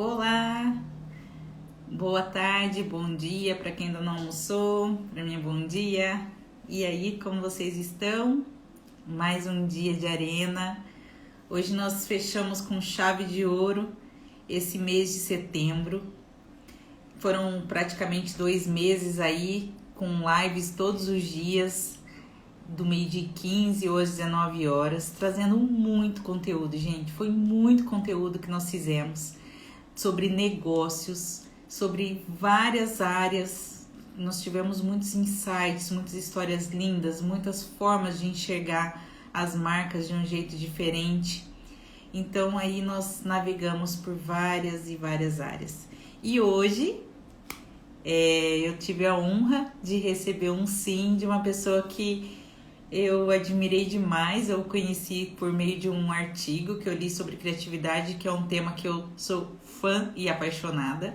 Olá, boa tarde, bom dia para quem ainda não almoçou, para mim é bom dia. E aí, como vocês estão? Mais um dia de arena. Hoje nós fechamos com chave de ouro esse mês de setembro. Foram praticamente 2 meses aí com lives todos os dias, do meio-dia e 15 ou às 19 horas, trazendo muito conteúdo, gente. Foi muito conteúdo que nós fizemos sobre negócios, sobre várias áreas. Nós tivemos muitos insights, muitas histórias lindas, muitas formas de enxergar as marcas de um jeito diferente. Então aí nós navegamos por várias e várias áreas. E hoje eu tive a honra de receber um sim de uma pessoa que eu admirei demais. Eu conheci por meio de um artigo que eu li sobre criatividade, que é um tema que eu sou fã e apaixonada.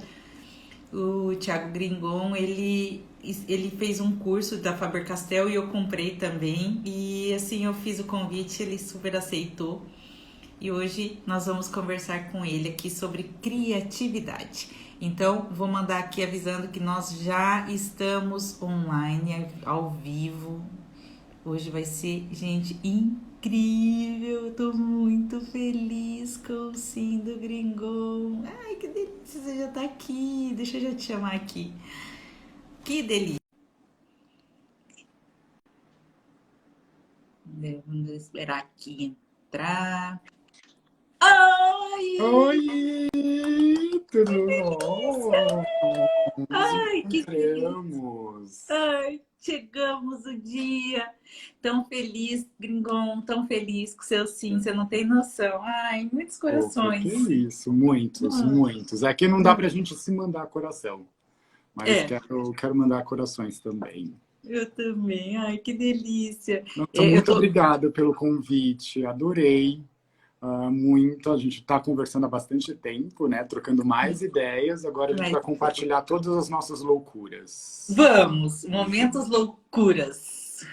O Thiago Gringon, ele fez um curso da Faber-Castell e eu comprei também. E assim, eu fiz o convite, ele super aceitou. E hoje nós vamos conversar com ele aqui sobre criatividade. Então, vou mandar aqui avisando que nós já estamos online, ao vivo. Hoje vai ser, gente, incrível. Eu tô muito feliz com o sim do Gringon. Ai, que delícia, você já tá aqui. Deixa eu já te chamar aqui. Que delícia. Vamos esperar aqui entrar. Ai, Oi, tudo bom? Nos ai, que delícia. encontramos. Ai, chegamos o dia. Tão feliz, Gringon, tão feliz com o seu sim, você não tem noção. Ai, muitos Opa, que corações. isso, muitos, Ah, muitos. Aqui não dá pra gente se mandar coração, mas É, quero mandar corações também. eu também. Ai, que delícia. Nossa, Eu muito tô. obrigado pelo convite, adorei muito. A gente está conversando há bastante tempo, né? Trocando mais ideias. Agora a gente Mas vai compartilhar todas as nossas loucuras. vamos, momentos loucuras.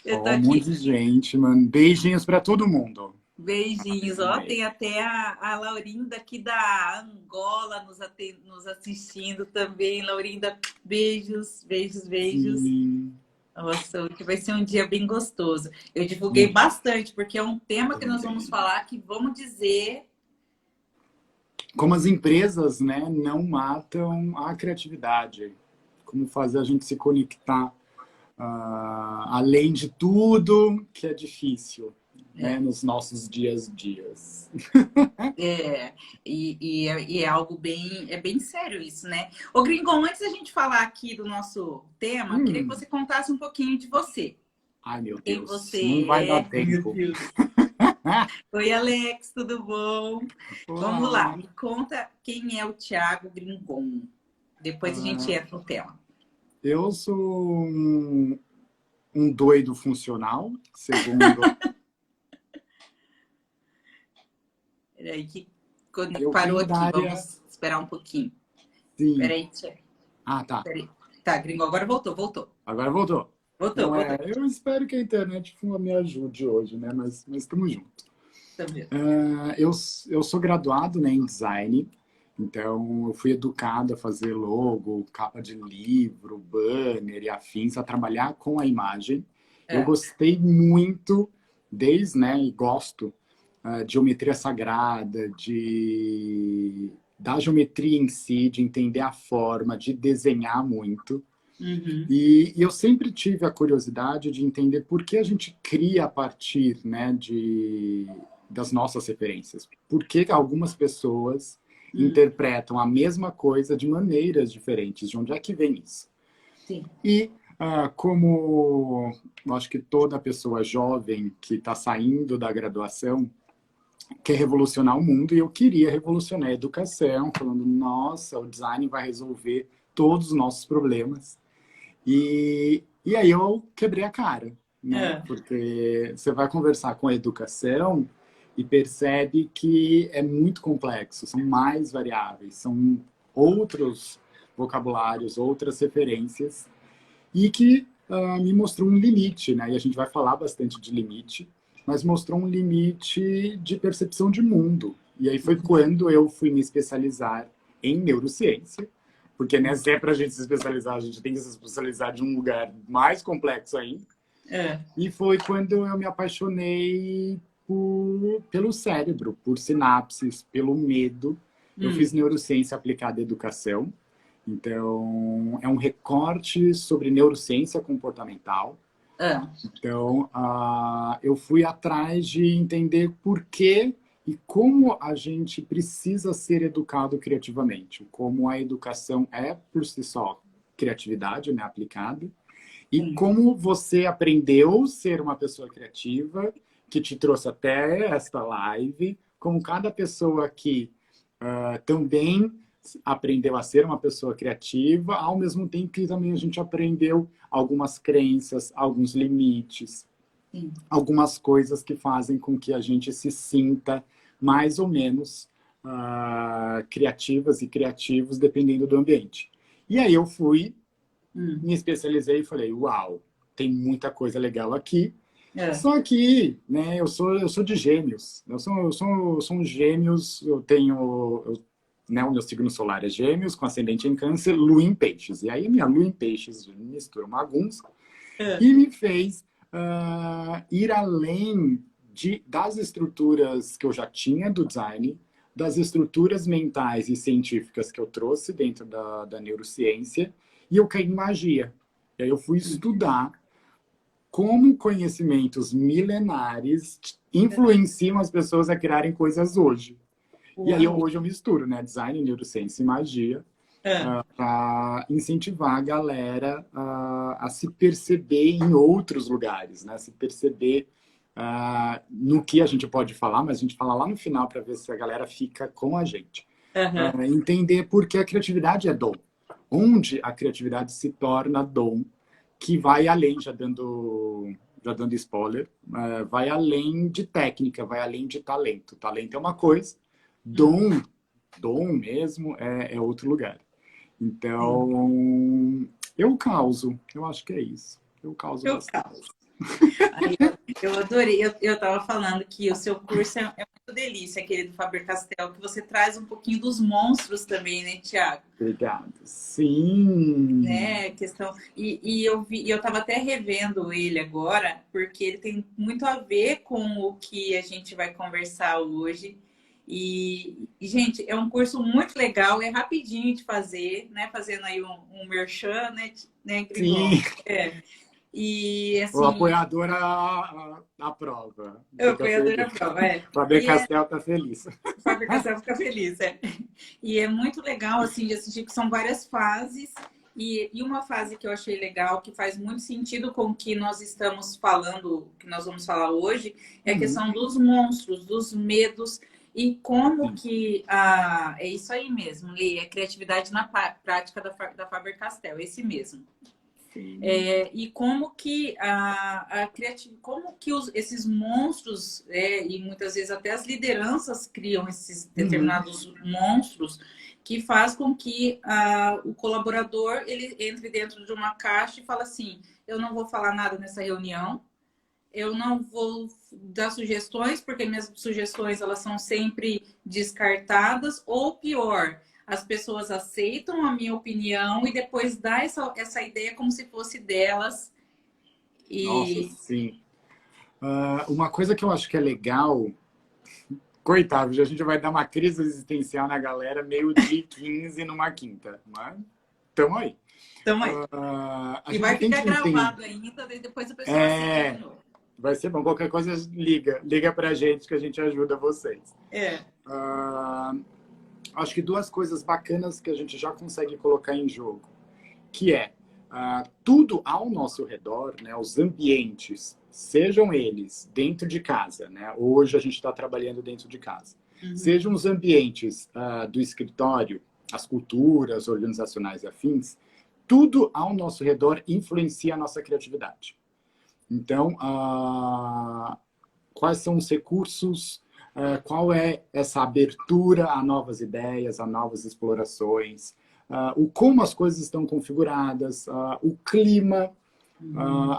Eu tô Ó, um monte aqui. de gente, mano. Beijinhos para todo mundo. Beijinhos, ó. Amei. Tem até a Laurinda aqui da Angola nos assistindo também. Laurinda, beijos, beijos, beijos. Sim. Nossa, hoje vai ser um dia bem gostoso. Eu divulguei Muito bastante, porque é um tema que nós vamos também. falar que vamos dizer. Como as empresas, né, não matam a criatividade. Como fazer a gente se conectar além de tudo que é difícil, né, É, nos nossos dias a dias. e é algo bem sério isso, né? Ô, Gringon, antes da gente falar aqui do nosso tema, queria que Hum. você contasse um pouquinho de você. Ai, meu Quem Deus, não vai você dar é? Meu tempo. Deus. Oi, Alex, tudo bom? Vamos lá, Olá. me conta quem é o Thiago Gringon. Depois a gente Ah, entra no tema. eu sou um doido funcional, segundo Peraí, que quando eu parou vim da aqui, área, vamos esperar um pouquinho. sim. Peraí, Tia. Ah, tá. Peraí. Tá, Gringo, agora voltou, voltou. Agora voltou. Voltou, Não voltou. é, eu espero que a internet me ajude hoje, né? Mas estamos juntos. Também. Eu sou graduado, né, em design, então eu fui educado a fazer logo, capa de livro, banner e afins, a trabalhar com a imagem. Eu É. gostei muito, desde, né, e gosto de geometria sagrada, da geometria em si, de entender a forma, de desenhar muito. Uhum. E eu sempre tive a curiosidade de entender por que a gente cria a partir, né, das nossas referências. Por que algumas pessoas Uhum. interpretam a mesma coisa de maneiras diferentes? De onde é que vem isso? Sim. E como eu acho que toda pessoa jovem que está saindo da graduação quer revolucionar o mundo, e eu queria revolucionar a educação, falando, nossa, o design vai resolver todos os nossos problemas. E aí eu quebrei a cara, né? É. Porque você vai conversar com a educação e percebe que é muito complexo, são mais variáveis, são outros vocabulários, outras referências, e que me mostrou um limite, né? E a gente vai falar bastante de limite, mas mostrou um limite de percepção de mundo. E aí foi quando eu fui me especializar em neurociência, porque né, se é para a gente se especializar, a gente tem que se especializar de um lugar mais complexo ainda. É. E foi quando eu me apaixonei pelo cérebro, por sinapses, pelo medo. Eu fiz neurociência aplicada à educação. Então, é um recorte sobre neurociência comportamental. Então, eu fui atrás de entender por que e como a gente precisa ser educado criativamente. Como a educação é, por si só, criatividade, né, aplicada. E como você aprendeu a ser uma pessoa criativa, que te trouxe até esta live, como cada pessoa que também aprendeu a ser uma pessoa criativa, ao mesmo tempo que também a gente aprendeu algumas crenças, alguns limites, algumas coisas que fazem com que a gente se sinta mais ou menos criativas e criativos, dependendo do ambiente. E aí eu fui, me especializei e falei, uau, tem muita coisa legal aqui. Só que, né, eu sou de Gêmeos. Eu sou um Gêmeos, né, o meu signo solar é Gêmeos, com ascendente em Câncer, Lua em Peixes. E aí a minha Lua em Peixes mistura uma bagunça e me fez ir além das estruturas que eu já tinha do design, das estruturas mentais e científicas que eu trouxe dentro da neurociência, e eu caí em magia. E aí eu fui estudar como conhecimentos milenares influenciam as pessoas a criarem coisas hoje. E aí hoje eu misturo, né, design, neurociência e magia, para incentivar a galera a se perceber em outros lugares, né, se perceber no que a gente pode falar, mas a gente fala lá no final para ver se a galera fica com a gente. Entender por que a criatividade é dom. Onde a criatividade se torna dom, que vai além, já dando spoiler, vai além de técnica, vai além de talento. Talento é uma coisa, dom mesmo é outro lugar. Então, eu causo, eu acho que é isso. Eu causo bastante. Eu adorei, eu estava falando que o seu curso é muito delícia, aquele do Faber-Castell, que você traz um pouquinho dos monstros também, né, Tiago? Obrigado. Sim. Né, questão... E eu estava até revendo ele agora, porque ele tem muito a ver com o que a gente vai conversar hoje. E, gente, é um curso muito legal, é rapidinho de fazer, né? Fazendo aí um merchan, né, Grigol? Sim. E, assim, o apoiador à prova. O apoiador à prova, Faber-Castell está feliz. Faber-Castell fica feliz, E é muito legal, assim, de assistir, que são várias fases. E uma fase que eu achei legal, que faz muito sentido com o que nós estamos falando, que nós vamos falar hoje, é a questão dos monstros, dos medos, e como que... é isso aí mesmo, Lê, é criatividade na prática da Faber-Castell, é esse mesmo. E como que esses monstros e muitas vezes até as lideranças criam esses determinados monstros que faz com que o colaborador ele entre dentro de uma caixa e fala assim, eu não vou falar nada nessa reunião, eu não vou dar sugestões porque minhas sugestões elas são sempre descartadas, ou pior, as pessoas aceitam a minha opinião e depois dá essa ideia como se fosse delas. Nossa, sim. Uma coisa que eu acho que é legal... Coitado, a gente vai dar uma crise existencial na galera meio de 15 numa quinta. Mas tamo aí. Tamo aí. E vai ficar gravado ainda, depois a pessoa assiste de novo. Vai ser bom. Qualquer coisa, liga pra gente que a gente ajuda vocês. Acho que duas coisas bacanas que a gente já consegue colocar em jogo, que é tudo ao nosso redor, né, os ambientes, sejam eles dentro de casa, né, hoje a gente está trabalhando dentro de casa, sejam os ambientes do escritório, as culturas organizacionais e afins, tudo ao nosso redor influencia a nossa criatividade. Então, quais são os recursos, qual é essa abertura a novas ideias, a novas explorações, como as coisas estão configuradas, o clima,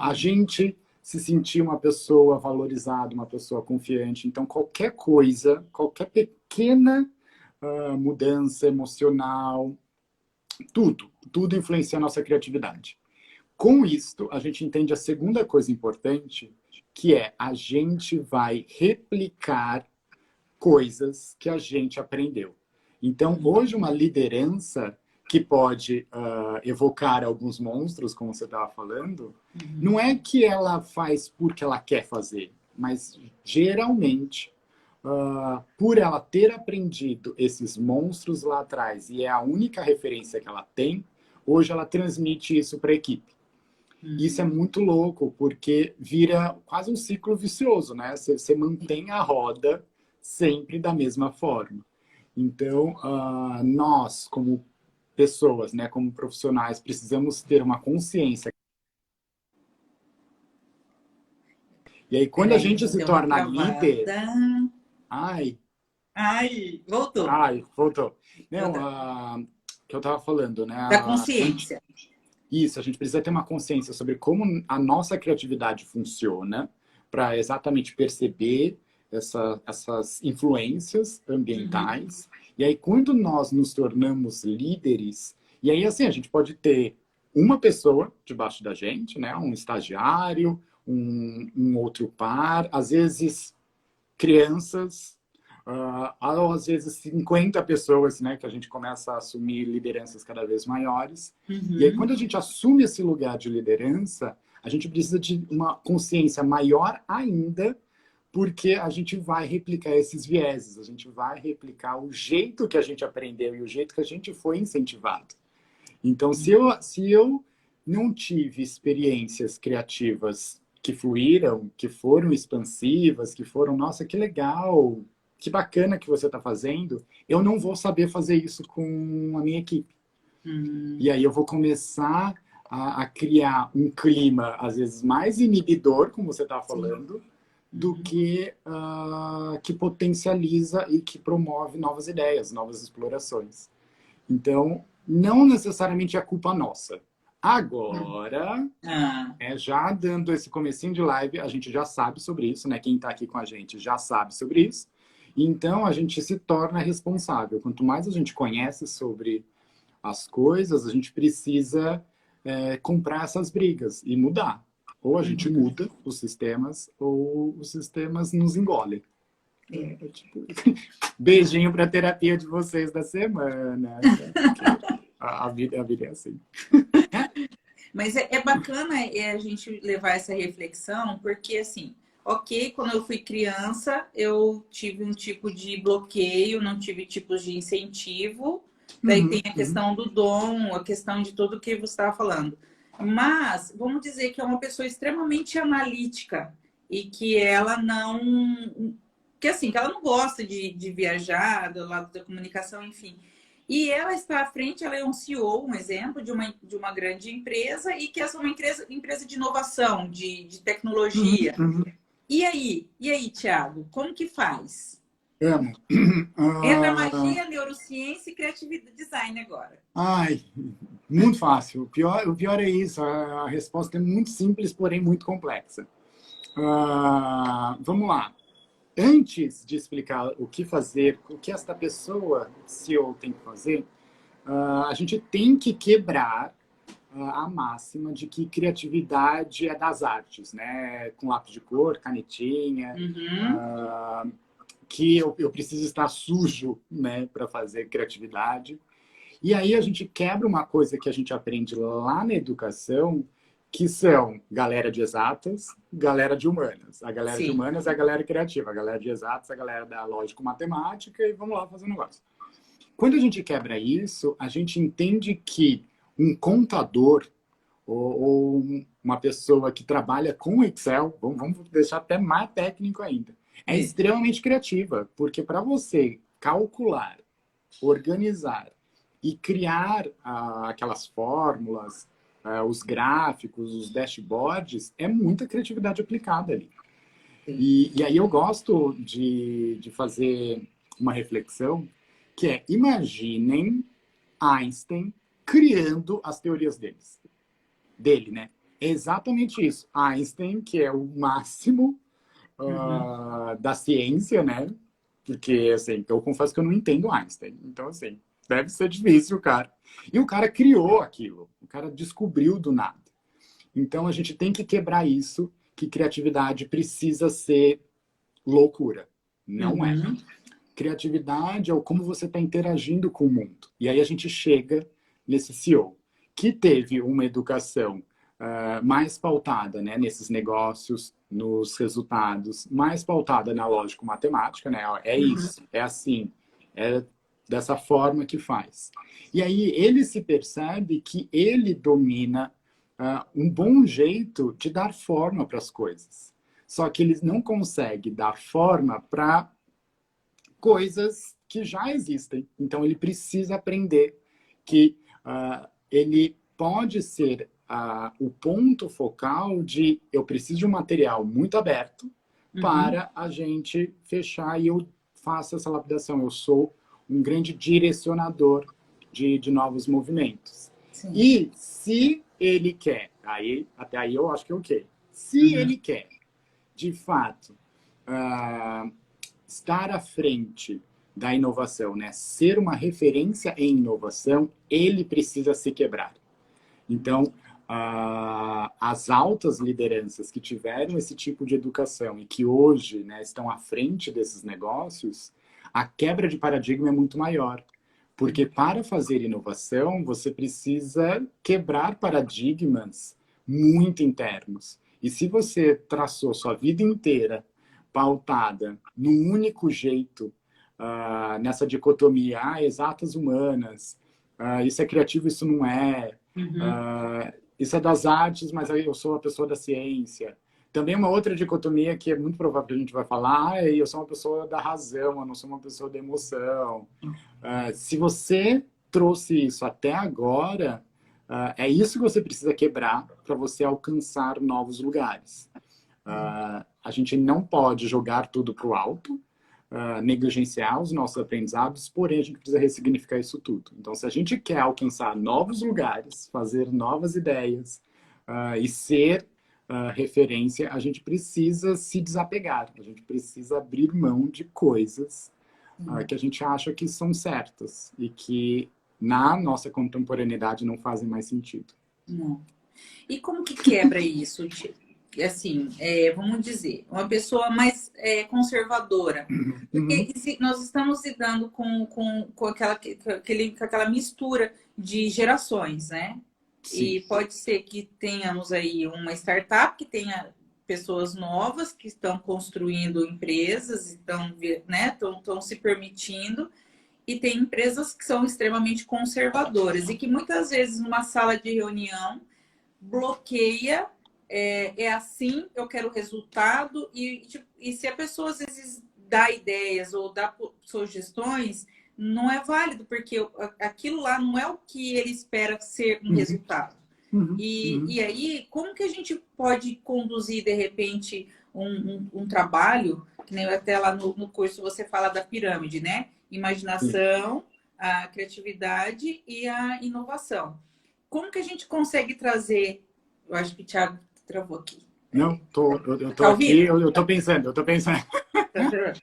a gente se sentir uma pessoa valorizada, uma pessoa confiante. Então, qualquer coisa, qualquer pequena mudança emocional, tudo influencia a nossa criatividade. Com isto, a gente entende a segunda coisa importante, que é a gente vai replicar coisas que a gente aprendeu. Então, hoje, uma liderança que pode evocar alguns monstros, como você estava falando, não é que ela faz porque ela quer fazer, mas geralmente, por ela ter aprendido esses monstros lá atrás, e é a única referência que ela tem, hoje ela transmite isso para a equipe. Isso é muito louco, porque vira quase um ciclo vicioso, né? Você mantém a roda sempre da mesma forma. Então, nós, como pessoas, né, como profissionais, precisamos ter uma consciência. E aí, quando a Peraí, gente se deu uma torna líder... travada. Ai, Ai, voltou. ai, voltou. Não, Voltou. que eu estava falando, né? Da consciência. Isso, a gente precisa ter uma consciência sobre como a nossa criatividade funciona para exatamente perceber essas influências ambientais. E aí, quando nós nos tornamos líderes, e aí, assim, a gente pode ter uma pessoa debaixo da gente, né? Um estagiário, um outro par, às vezes crianças, ou às vezes 50 pessoas, né, que a gente começa a assumir lideranças cada vez maiores. E aí, quando a gente assume esse lugar de liderança, a gente precisa de uma consciência maior ainda, porque a gente vai replicar esses vieses, a gente vai replicar o jeito que a gente aprendeu e o jeito que a gente foi incentivado. Então, se eu não tive experiências criativas que fluíram, que foram expansivas, que foram, nossa, que legal, que bacana que você está fazendo, eu não vou saber fazer isso com a minha equipe. E aí eu vou começar a criar um clima, às vezes, mais inibidor, como você estava falando, do que potencializa e que promove novas ideias, novas explorações. Então, não necessariamente é culpa nossa. Agora, já dando esse comecinho de live, a gente já sabe sobre isso, né? Quem está aqui com a gente já sabe sobre isso. Então, a gente se torna responsável. Quanto mais a gente conhece sobre as coisas, a gente precisa comprar essas brigas e mudar. Ou a gente muda os sistemas, ou os sistemas nos engolem. Tipo... Beijinho para a terapia de vocês da semana. A vida é assim. Mas é bacana a gente levar essa reflexão, porque assim, ok, quando eu fui criança, eu tive um tipo de bloqueio, não tive tipos de incentivo. Daí tem a questão do dom, a questão de tudo que você estava falando. Mas, vamos dizer que é uma pessoa extremamente analítica e que ela não... Que assim, que ela não gosta de viajar, do lado da comunicação, enfim. E ela está à frente, ela é um CEO, um exemplo de uma grande empresa e que essa é uma empresa de inovação, de tecnologia. E aí, Thiago, como que faz? Amo. Entra magia, neurociência e criatividade design agora. Ai, muito fácil. O pior é isso. A resposta é muito simples, porém muito complexa. Vamos lá. Antes de explicar o que fazer, o que esta pessoa, CEO, tem que fazer, a gente tem que quebrar a máxima de que criatividade é das artes, né? Com lápis de cor, canetinha, que eu preciso estar sujo, né, para fazer criatividade. E aí a gente quebra uma coisa que a gente aprende lá na educação, que são galera de exatas, galera de humanas. A galera de humanas é a galera criativa, a galera de exatas é a galera da lógico-matemática e vamos lá fazer um negócio. Quando a gente quebra isso, a gente entende que um contador ou uma pessoa que trabalha com Excel, vamos deixar até mais técnico ainda, é extremamente criativa, porque para você calcular, organizar e criar aquelas fórmulas, os gráficos, os dashboards, é muita criatividade aplicada ali. E aí eu gosto de fazer uma reflexão, que é, imaginem Einstein criando as teorias dele, né? exatamente isso. Einstein, que é o máximo da ciência, né? Porque, assim, eu confesso que eu não entendo Einstein. Então, assim, deve ser difícil, cara. E o cara criou aquilo. O cara descobriu do nada. Então, a gente tem que quebrar isso, que criatividade precisa ser loucura. Não é. Uhum. Criatividade é o como você está interagindo com o mundo. E aí a gente chega nesse CEO, que teve uma educação mais pautada, né, nesses negócios, nos resultados, mais pautada na lógico-matemática, né? É isso, é assim, é dessa forma que faz. E aí ele se percebe que ele domina um bom jeito de dar forma para as coisas. Só que ele não consegue dar forma para coisas que já existem. Então, ele precisa aprender que ele pode ser o ponto focal de eu preciso de um material muito aberto para a gente fechar e eu faço essa lapidação. Eu sou um grande direcionador de novos movimentos. Sim. E se ele quer, até aí eu acho que é ok. Se ele quer, de fato, estar à frente da inovação, né? Ser uma referência em inovação, ele precisa se quebrar. Então, as altas lideranças que tiveram esse tipo de educação e que hoje, né, estão à frente desses negócios, a quebra de paradigma é muito maior. Porque para fazer inovação, você precisa quebrar paradigmas muito internos. E se você traçou sua vida inteira pautada num único jeito, nessa dicotomia, exatas humanas, isso é criativo, isso não é, isso é das artes, mas eu sou a pessoa da ciência. Também uma outra dicotomia que é muito provável que a gente vai falar, eu sou uma pessoa da razão, eu não sou uma pessoa da emoção. Se você trouxe isso até agora, é isso que você precisa quebrar para você alcançar novos lugares. A gente não pode jogar tudo para o alto, negligenciar os nossos aprendizados, porém a gente precisa ressignificar isso tudo. Então, se a gente quer alcançar novos lugares, fazer novas ideias e ser referência, a gente precisa se desapegar, a gente precisa abrir mão de coisas que a gente acha que são certas e que na nossa contemporaneidade não fazem mais sentido. Não. E como que quebra isso? Assim, vamos dizer, uma pessoa mais conservadora. Porque nós estamos lidando com aquela mistura de gerações, né? Sim. E pode ser que tenhamos aí uma startup que tenha pessoas novas que estão construindo empresas, estão, né, estão se permitindo, e tem empresas que são extremamente conservadoras e que muitas vezes numa sala de reunião bloqueia, assim, eu quero resultado, e se a pessoa às vezes dá ideias ou dá sugestões, não é válido, porque aquilo lá não é o que ele espera ser um resultado. E aí, como que a gente pode conduzir, de repente, um trabalho, que nem até lá no curso você fala da pirâmide, né? Imaginação, a criatividade e a inovação. Como que a gente consegue trazer... Eu acho que o Thiago travou aqui. Não, eu tô Tá aqui, eu tô pensando.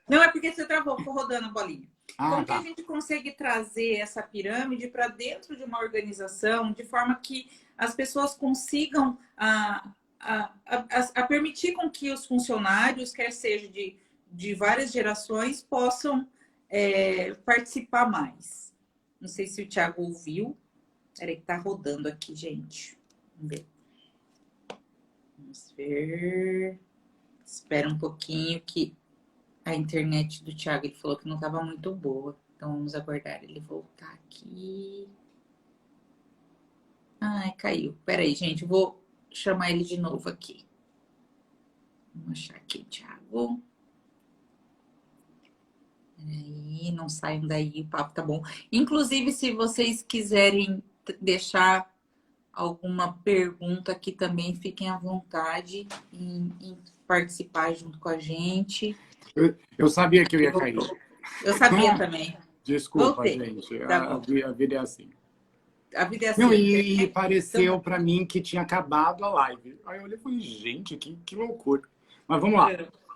Não, é porque você travou, ficou rodando a bolinha. Como que Tá. a gente consegue trazer essa pirâmide para dentro de uma organização de forma que as pessoas consigam a permitir com que os funcionários, quer seja de várias gerações, possam participar mais? Não sei se o Thiago ouviu. Peraí, que tá rodando aqui, gente. Vamos ver. Vamos ver. Espera um pouquinho que a internet do Thiago, ele falou que não estava muito boa. Então, vamos aguardar ele voltar aqui. Ai, caiu. Peraí, gente. Eu vou chamar ele de novo aqui. Vamos achar aqui, Thiago. Peraí, não saiam daí, o papo tá bom. Inclusive, se vocês quiserem deixar alguma pergunta aqui também, fiquem à vontade em participar junto com a gente. Eu sabia que eu ia cair. Eu sabia também. Desculpa, Voltei. gente. Tá bom. A vida é assim. A vida é Não, assim, e né? pareceu Então, para mim que tinha acabado a live. Aí eu olhei e falei, gente, que loucura. Mas vamos lá.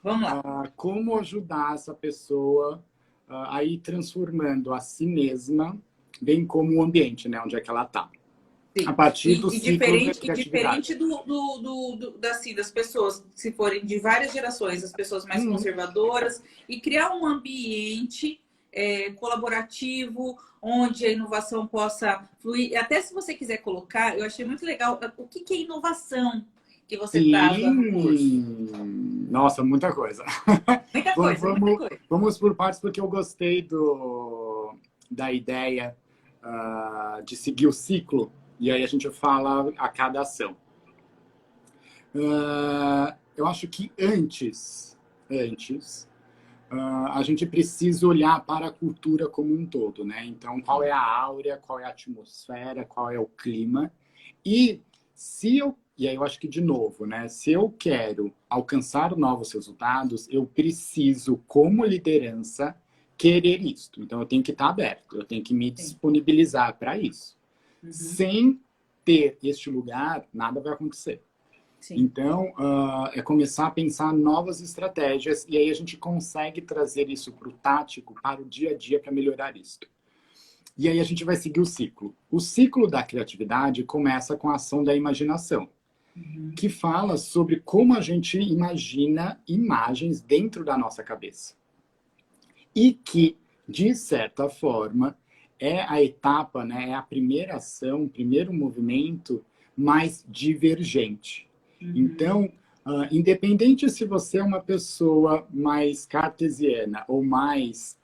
vamos lá. Como ajudar essa pessoa a ir transformando a si mesma, bem como o ambiente, né? Onde é que ela está. A Sim. partir do E ciclo da diferente, criatividade. assim, das pessoas, se forem de várias gerações, as pessoas mais Uhum. conservadoras, e criar um ambiente colaborativo, onde a inovação possa fluir. Até se você quiser colocar, eu achei muito legal o que é inovação que você traz lá no curso. Sim! Nossa, muita coisa. Muita coisa, muita coisa. Vamos por partes, porque eu gostei da ideia de seguir o ciclo, e aí a gente fala a cada ação. Eu acho que antes a gente precisa olhar para a cultura como um todo, né? Então, qual é a áurea, qual é a atmosfera, qual é o clima. E se eu, e aí eu acho que de novo, né? Se eu quero alcançar novos resultados, eu preciso, como liderança, querer isto. Então, eu tenho que estar aberto, eu tenho que me Sim. disponibilizar para isso. Uhum. Sem ter este lugar, nada vai acontecer. Sim. Então, é começar a pensar novas estratégias e aí a gente consegue trazer isso para o tático, para o dia a dia, para melhorar isso. E aí a gente vai seguir o ciclo. O ciclo da criatividade começa com a ação da imaginação, Uhum. que fala sobre como a gente imagina imagens dentro da nossa cabeça. E que, de certa forma, é a etapa, né, é a primeira ação, o primeiro movimento mais divergente. Uhum. Então, independente se você é uma pessoa mais cartesiana ou mais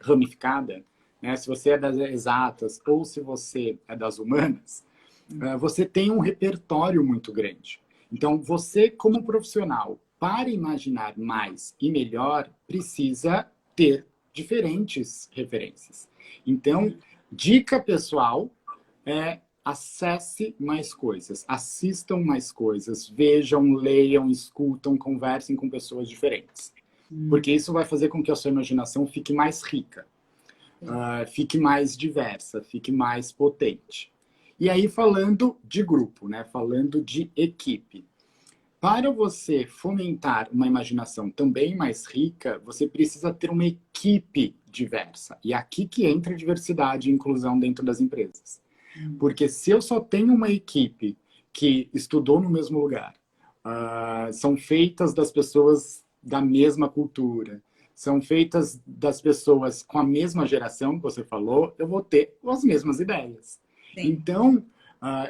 ramificada, né, se você é das exatas ou se você é das humanas, você tem um repertório muito grande. Então, você, como profissional, para imaginar mais e melhor, precisa ter diferentes referências. Então, dica pessoal é acesse mais coisas, assistam mais coisas, vejam, leiam, escutam, conversem com pessoas diferentes. Porque isso vai fazer com que a sua imaginação fique mais rica, fique mais diversa, fique mais potente. E aí, falando de grupo, né? Falando de equipe. Para você fomentar uma imaginação também mais rica, você precisa ter uma equipe diversa. E é aqui que entra a diversidade e inclusão dentro das empresas. Porque se eu só tenho uma equipe que estudou no mesmo lugar, são feitas das pessoas da mesma cultura, são feitas das pessoas com a mesma geração que você falou, eu vou ter as mesmas ideias. Sim. Então,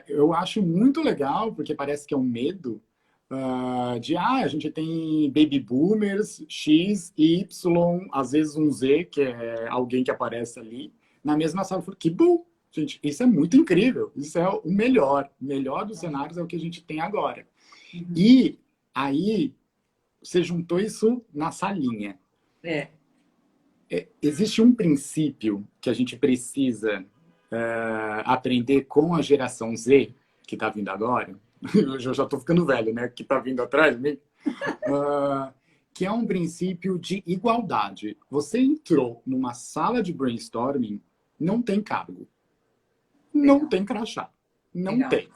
eu acho muito legal, porque parece que é um medo, a gente tem baby boomers, X, Y, às vezes um Z, que é alguém que aparece ali, na mesma sala. Eu falei, que bom! Gente, isso é muito incrível. Isso é o melhor. O melhor dos cenários é o que a gente tem agora. Uhum. E aí, você juntou isso na salinha. É. Existe um princípio que a gente precisa aprender com a geração Z, que está vindo agora. Eu já estou ficando velho, né? Que está vindo atrás de mim. Que é um princípio de igualdade. Você entrou numa sala de brainstorming, não tem cargo. Não Legal. tem crachá. Não Legal. tem.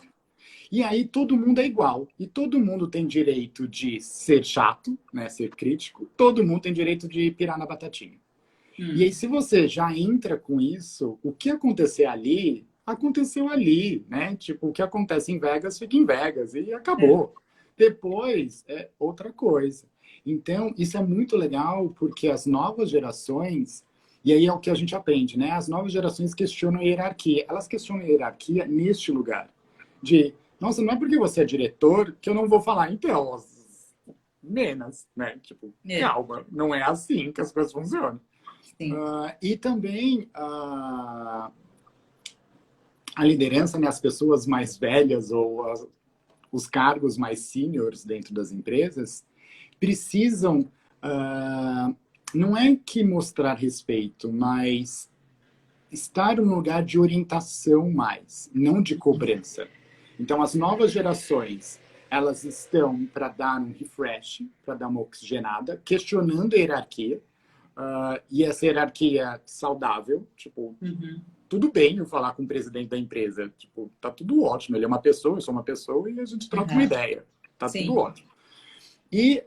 E aí todo mundo é igual. E todo mundo tem direito de ser chato, né, ser crítico. Todo mundo tem direito de pirar na batatinha. E aí se você já entra com isso, o que acontecer ali, aconteceu ali, né? Tipo, o que acontece em Vegas, fica em Vegas. E É. acabou. Depois é outra coisa. Então, isso é muito legal porque as novas gerações, e aí é o que a gente aprende, né? As novas gerações questionam a hierarquia. Elas questionam a hierarquia neste lugar. De, nossa, não é porque você é diretor que eu não vou falar, então, menos, né? Tipo, É. calma, não é assim que as coisas funcionam. Sim. E também a liderança, né? As pessoas mais velhas ou os cargos mais seniors dentro das empresas precisam, não é que mostrar respeito, mas estar no lugar de orientação mais, não de cobrança. Então, as novas gerações, elas estão para dar um refresh, para dar uma oxigenada, questionando a hierarquia, E essa hierarquia saudável, tipo, Uhum. tudo bem eu falar com o presidente da empresa. Tipo, tá tudo ótimo. Ele é uma pessoa, eu sou uma pessoa e a gente troca uma Uhum. ideia. Tá tudo Sim. ótimo. E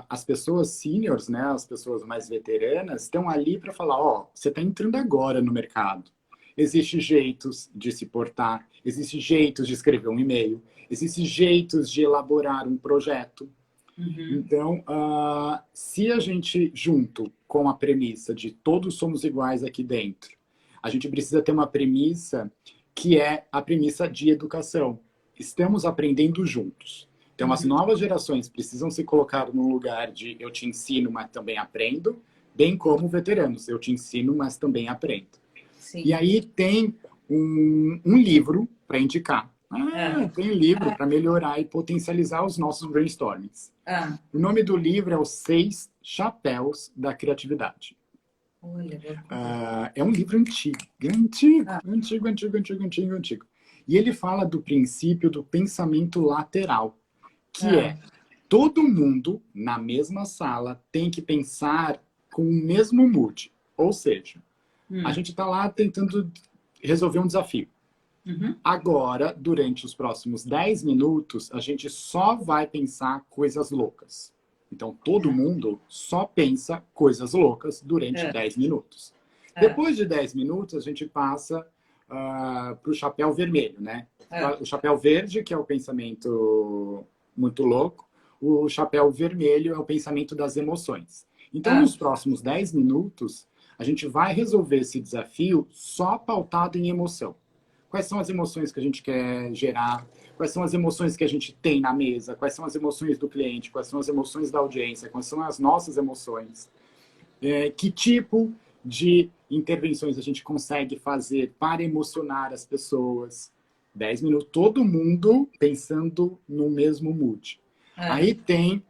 as pessoas seniors, né, as pessoas mais veteranas, estão ali para falar, ó, você está entrando agora no mercado. Existem jeitos de se portar, existem jeitos de escrever um e-mail, existem jeitos de elaborar um projeto. Uhum. Então, se a gente, junto com a premissa de todos somos iguais aqui dentro, a gente precisa ter uma premissa que é a premissa de educação. Estamos aprendendo juntos. Então, as Uhum. novas gerações precisam se colocar no lugar de eu te ensino, mas também aprendo, bem como veteranos, eu te ensino, mas também aprendo. E Sim. aí tem um livro para indicar. Ah. Tem livro para melhorar e potencializar os nossos brainstormings. Ah. O nome do livro é Os Seis Chapéus da Criatividade. Olha, vou ver. É um livro antigo, antigo, Ah. antigo, antigo, antigo, antigo, antigo. E ele fala do princípio do pensamento lateral, que Ah. é todo mundo na mesma sala tem que pensar com o mesmo mood. Ou seja, a Hum. gente está lá tentando resolver um desafio. Uhum. Agora, durante os próximos 10 minutos, a gente só vai pensar coisas loucas. Então, todo mundo só pensa coisas loucas durante Ah. 10 minutos. Ah. Depois de 10 minutos, a gente passa para o chapéu vermelho, né? Ah. O chapéu verde, que é o pensamento muito louco. O chapéu vermelho é o pensamento das emoções. Então, Ah. nos próximos 10 minutos, a gente vai resolver esse desafio só pautado em emoção. Quais são as emoções que a gente quer gerar? Quais são as emoções que a gente tem na mesa? Quais são as emoções do cliente? Quais são as emoções da audiência? Quais são as nossas emoções? Que tipo de intervenções a gente consegue fazer para emocionar as pessoas? 10 minutos, todo mundo pensando no mesmo mood. Ah. Aí tem.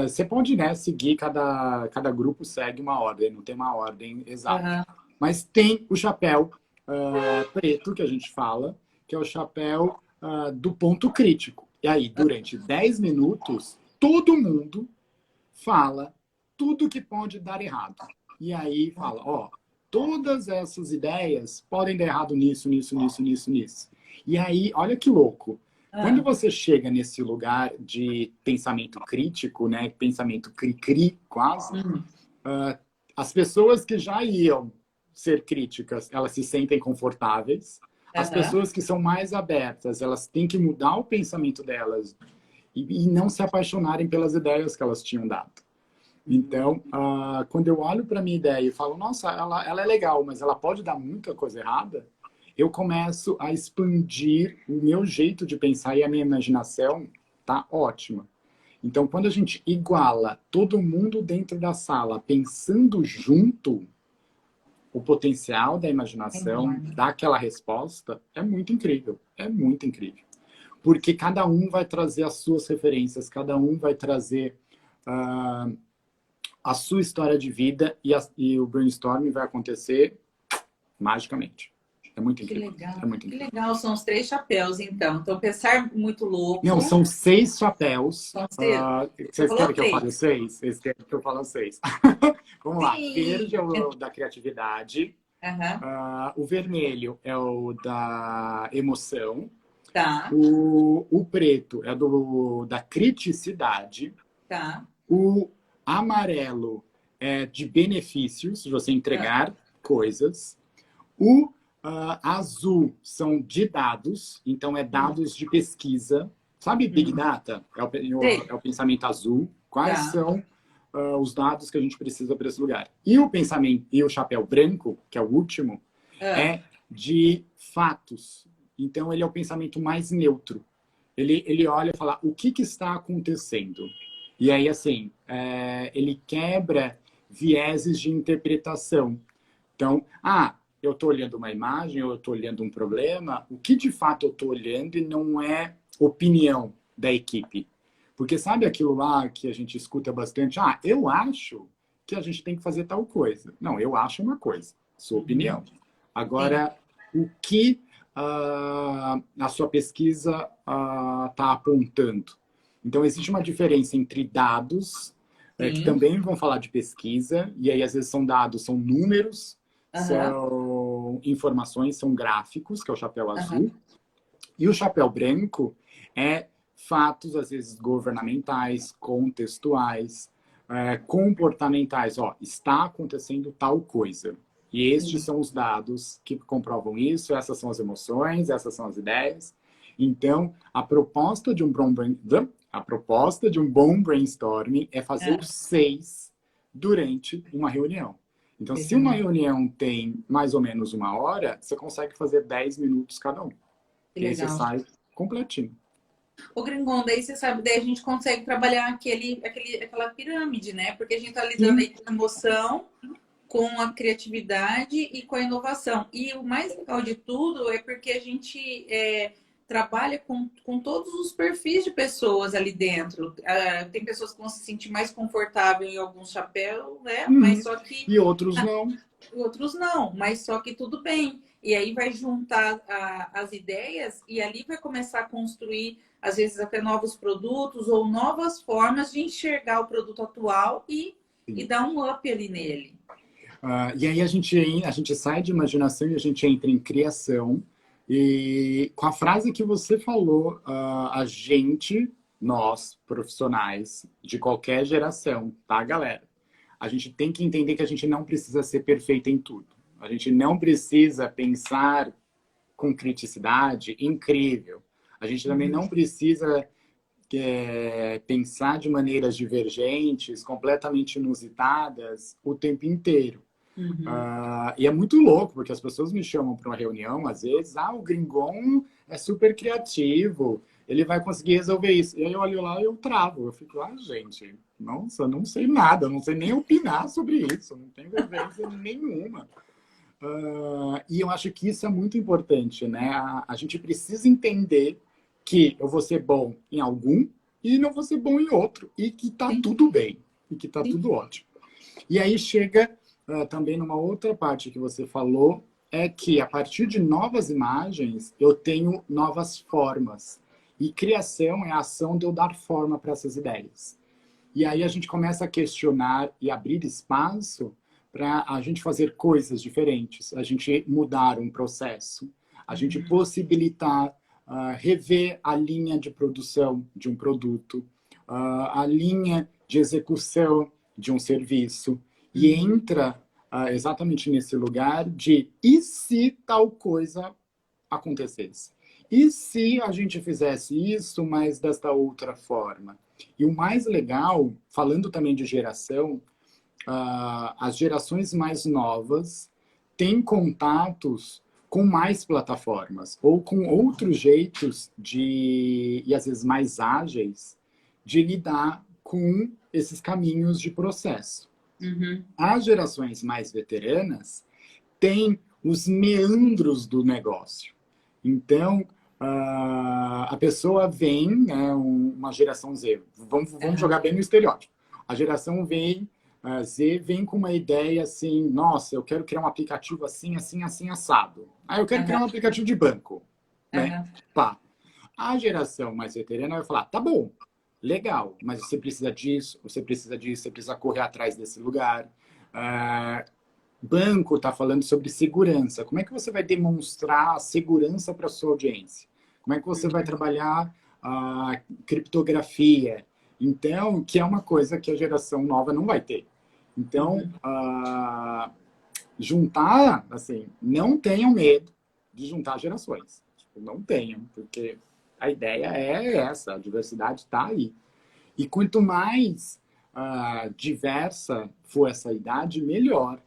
Você pode, né, seguir, cada grupo segue uma ordem, não tem uma ordem exata. Aham. Mas tem o chapéu preto, que a gente fala, que é o chapéu do ponto crítico. E aí, durante 10 minutos, todo mundo fala tudo que pode dar errado. E aí fala, ó, todas essas ideias podem dar errado nisso, nisso, nisso, nisso, nisso. E aí, olha que louco. Quando Ah. você chega nesse lugar de pensamento crítico, né, pensamento cri-cri quase, Hum. as pessoas que já iam ser críticas, elas se sentem confortáveis. As Aham. pessoas que são mais abertas, elas têm que mudar o pensamento delas e não se apaixonarem pelas ideias que elas tinham dado. Então, quando eu olho para minha ideia e falo, nossa, ela é legal, mas ela pode dar muita coisa errada, eu começo a expandir o meu jeito de pensar e a minha imaginação tá ótima. Então, quando a gente iguala todo mundo dentro da sala pensando junto, o potencial da É imaginação enorme. daquela resposta é muito incrível. É muito incrível. Porque cada um vai trazer as suas referências, cada um vai trazer ah, a sua história de vida e o brainstorming vai acontecer magicamente. É muito Que incrível. legal. É muito Que incrível. legal. São os três chapéus, então. Então, pensar muito Não, louco. são 6 chapéus. São seis. Você Vocês falou querem que eu fale três. 6? Vocês querem que eu fale 6? Vamos lá. Sim. Verde é o da criatividade. Aham. O vermelho é o da emoção. Tá. O preto é da criticidade. Tá. O amarelo é de benefícios, de você Ah. entregar coisas. O azul são de dados, então é Hum. dados de pesquisa. Sabe Big Uhum. Data? Sei. É o pensamento azul. Quais Tá. são os dados que a gente precisa para esse lugar? E o pensamento e o chapéu branco, que é o último, Ah. é de fatos. Então ele é o pensamento mais neutro. Ele olha e fala o que está acontecendo. E aí, assim, ele quebra vieses de interpretação. Então, eu estou olhando uma imagem, ou eu estou olhando um problema, o que de fato eu estou olhando e não é opinião da equipe. Porque sabe aquilo lá que a gente escuta bastante? Eu acho que a gente tem que fazer tal coisa. Não, eu acho uma coisa, sua Uhum. opinião. Sim. Agora, o que a sua pesquisa está apontando? Então, existe uma diferença entre dados que Sim. também vão falar de pesquisa, e aí às vezes são dados, são números, Aham. são informações, são gráficos, que é o chapéu azul, Aham. e o chapéu branco é fatos, às vezes, governamentais, contextuais, comportamentais. Ó, está acontecendo tal coisa. E estes Sim. são os dados que comprovam isso, essas são as emoções, essas são as ideias. Então, a proposta de um bom brainstorming é fazer Ah, os 6 durante uma reunião. Então, se uma legal. reunião tem mais ou menos uma hora, você consegue fazer 10 minutos cada um. Que E aí você legal. sai completinho. Ô, Gringon, daí você sabe, daí a gente consegue trabalhar aquela pirâmide, né? Porque a gente tá lidando Sim. aí com a emoção, com a criatividade e com a inovação. E o mais legal de tudo é porque a gente trabalha com todos os perfis de pessoas ali dentro. Tem pessoas que vão se sentir mais confortável em algum chapéu, né? Mas Uhum. só que E outros não. outros não, mas só que tudo bem. E aí vai juntar as ideias e ali vai começar a construir, às vezes, até novos produtos ou novas formas de enxergar o produto atual e Sim. dar um up ali nele. E aí a gente sai de imaginação e a gente entra em criação. E com a frase que você falou, nós, profissionais de qualquer geração, tá, galera? A gente tem que entender que a gente não precisa ser perfeito em tudo. A gente não precisa pensar com criticidade incrível. A gente também Uhum, não precisa pensar de maneiras divergentes, completamente inusitadas, o tempo inteiro. uhum. E é muito louco, porque as pessoas me chamam para uma reunião, às vezes, o Gringon é super criativo, ele vai conseguir resolver isso. E aí eu olho lá e eu travo. Eu fico, gente, nossa, eu não sei nada, eu não sei nem opinar sobre isso, não tenho vivência nenhuma. E eu acho que isso é muito importante, né? A gente precisa entender que eu vou ser bom em algum e não vou ser bom em outro. E que tá Sim, tudo bem. E que tá sim. tudo ótimo. E aí chega também numa outra parte que você falou, é que a partir de novas imagens, eu tenho novas formas. E criação é a ação de eu dar forma para essas ideias. E aí a gente começa a questionar e abrir espaço para a gente fazer coisas diferentes, a gente mudar um processo, a gente Uhum, possibilitar rever a linha de produção de um produto, a linha de execução de um serviço, e uhum, entra exatamente nesse lugar de e se tal coisa acontecesse? E se a gente fizesse isso, mas desta outra forma? E o mais legal, falando também de geração, as gerações mais novas têm contatos com mais plataformas ou com outros jeitos e às vezes mais ágeis de lidar com esses caminhos de processo. uhum, As gerações mais veteranas têm os meandros do negócio. Então, a pessoa vem, né, uma geração Z, vamos aham, jogar bem no estereótipo. A geração Z vem com uma ideia assim, nossa, eu quero criar um aplicativo assim, assim, assim, assado. Eu quero criar aham, um aplicativo de banco, né? aham, Pá. A geração mais veterana vai falar, tá bom, legal, mas você precisa disso, você precisa disso, você precisa correr atrás desse lugar. Ah, Banco está falando sobre segurança. Como é que você vai demonstrar segurança para a sua audiência? Como é que você vai uhum, trabalhar a criptografia? Então, que é uma coisa que a geração nova não vai ter. Então, uhum. juntar, assim, não tenham medo de juntar gerações. Tipo, não tenham, porque a ideia é essa, a diversidade está aí. E quanto mais diversa for essa idade, melhor. Sim.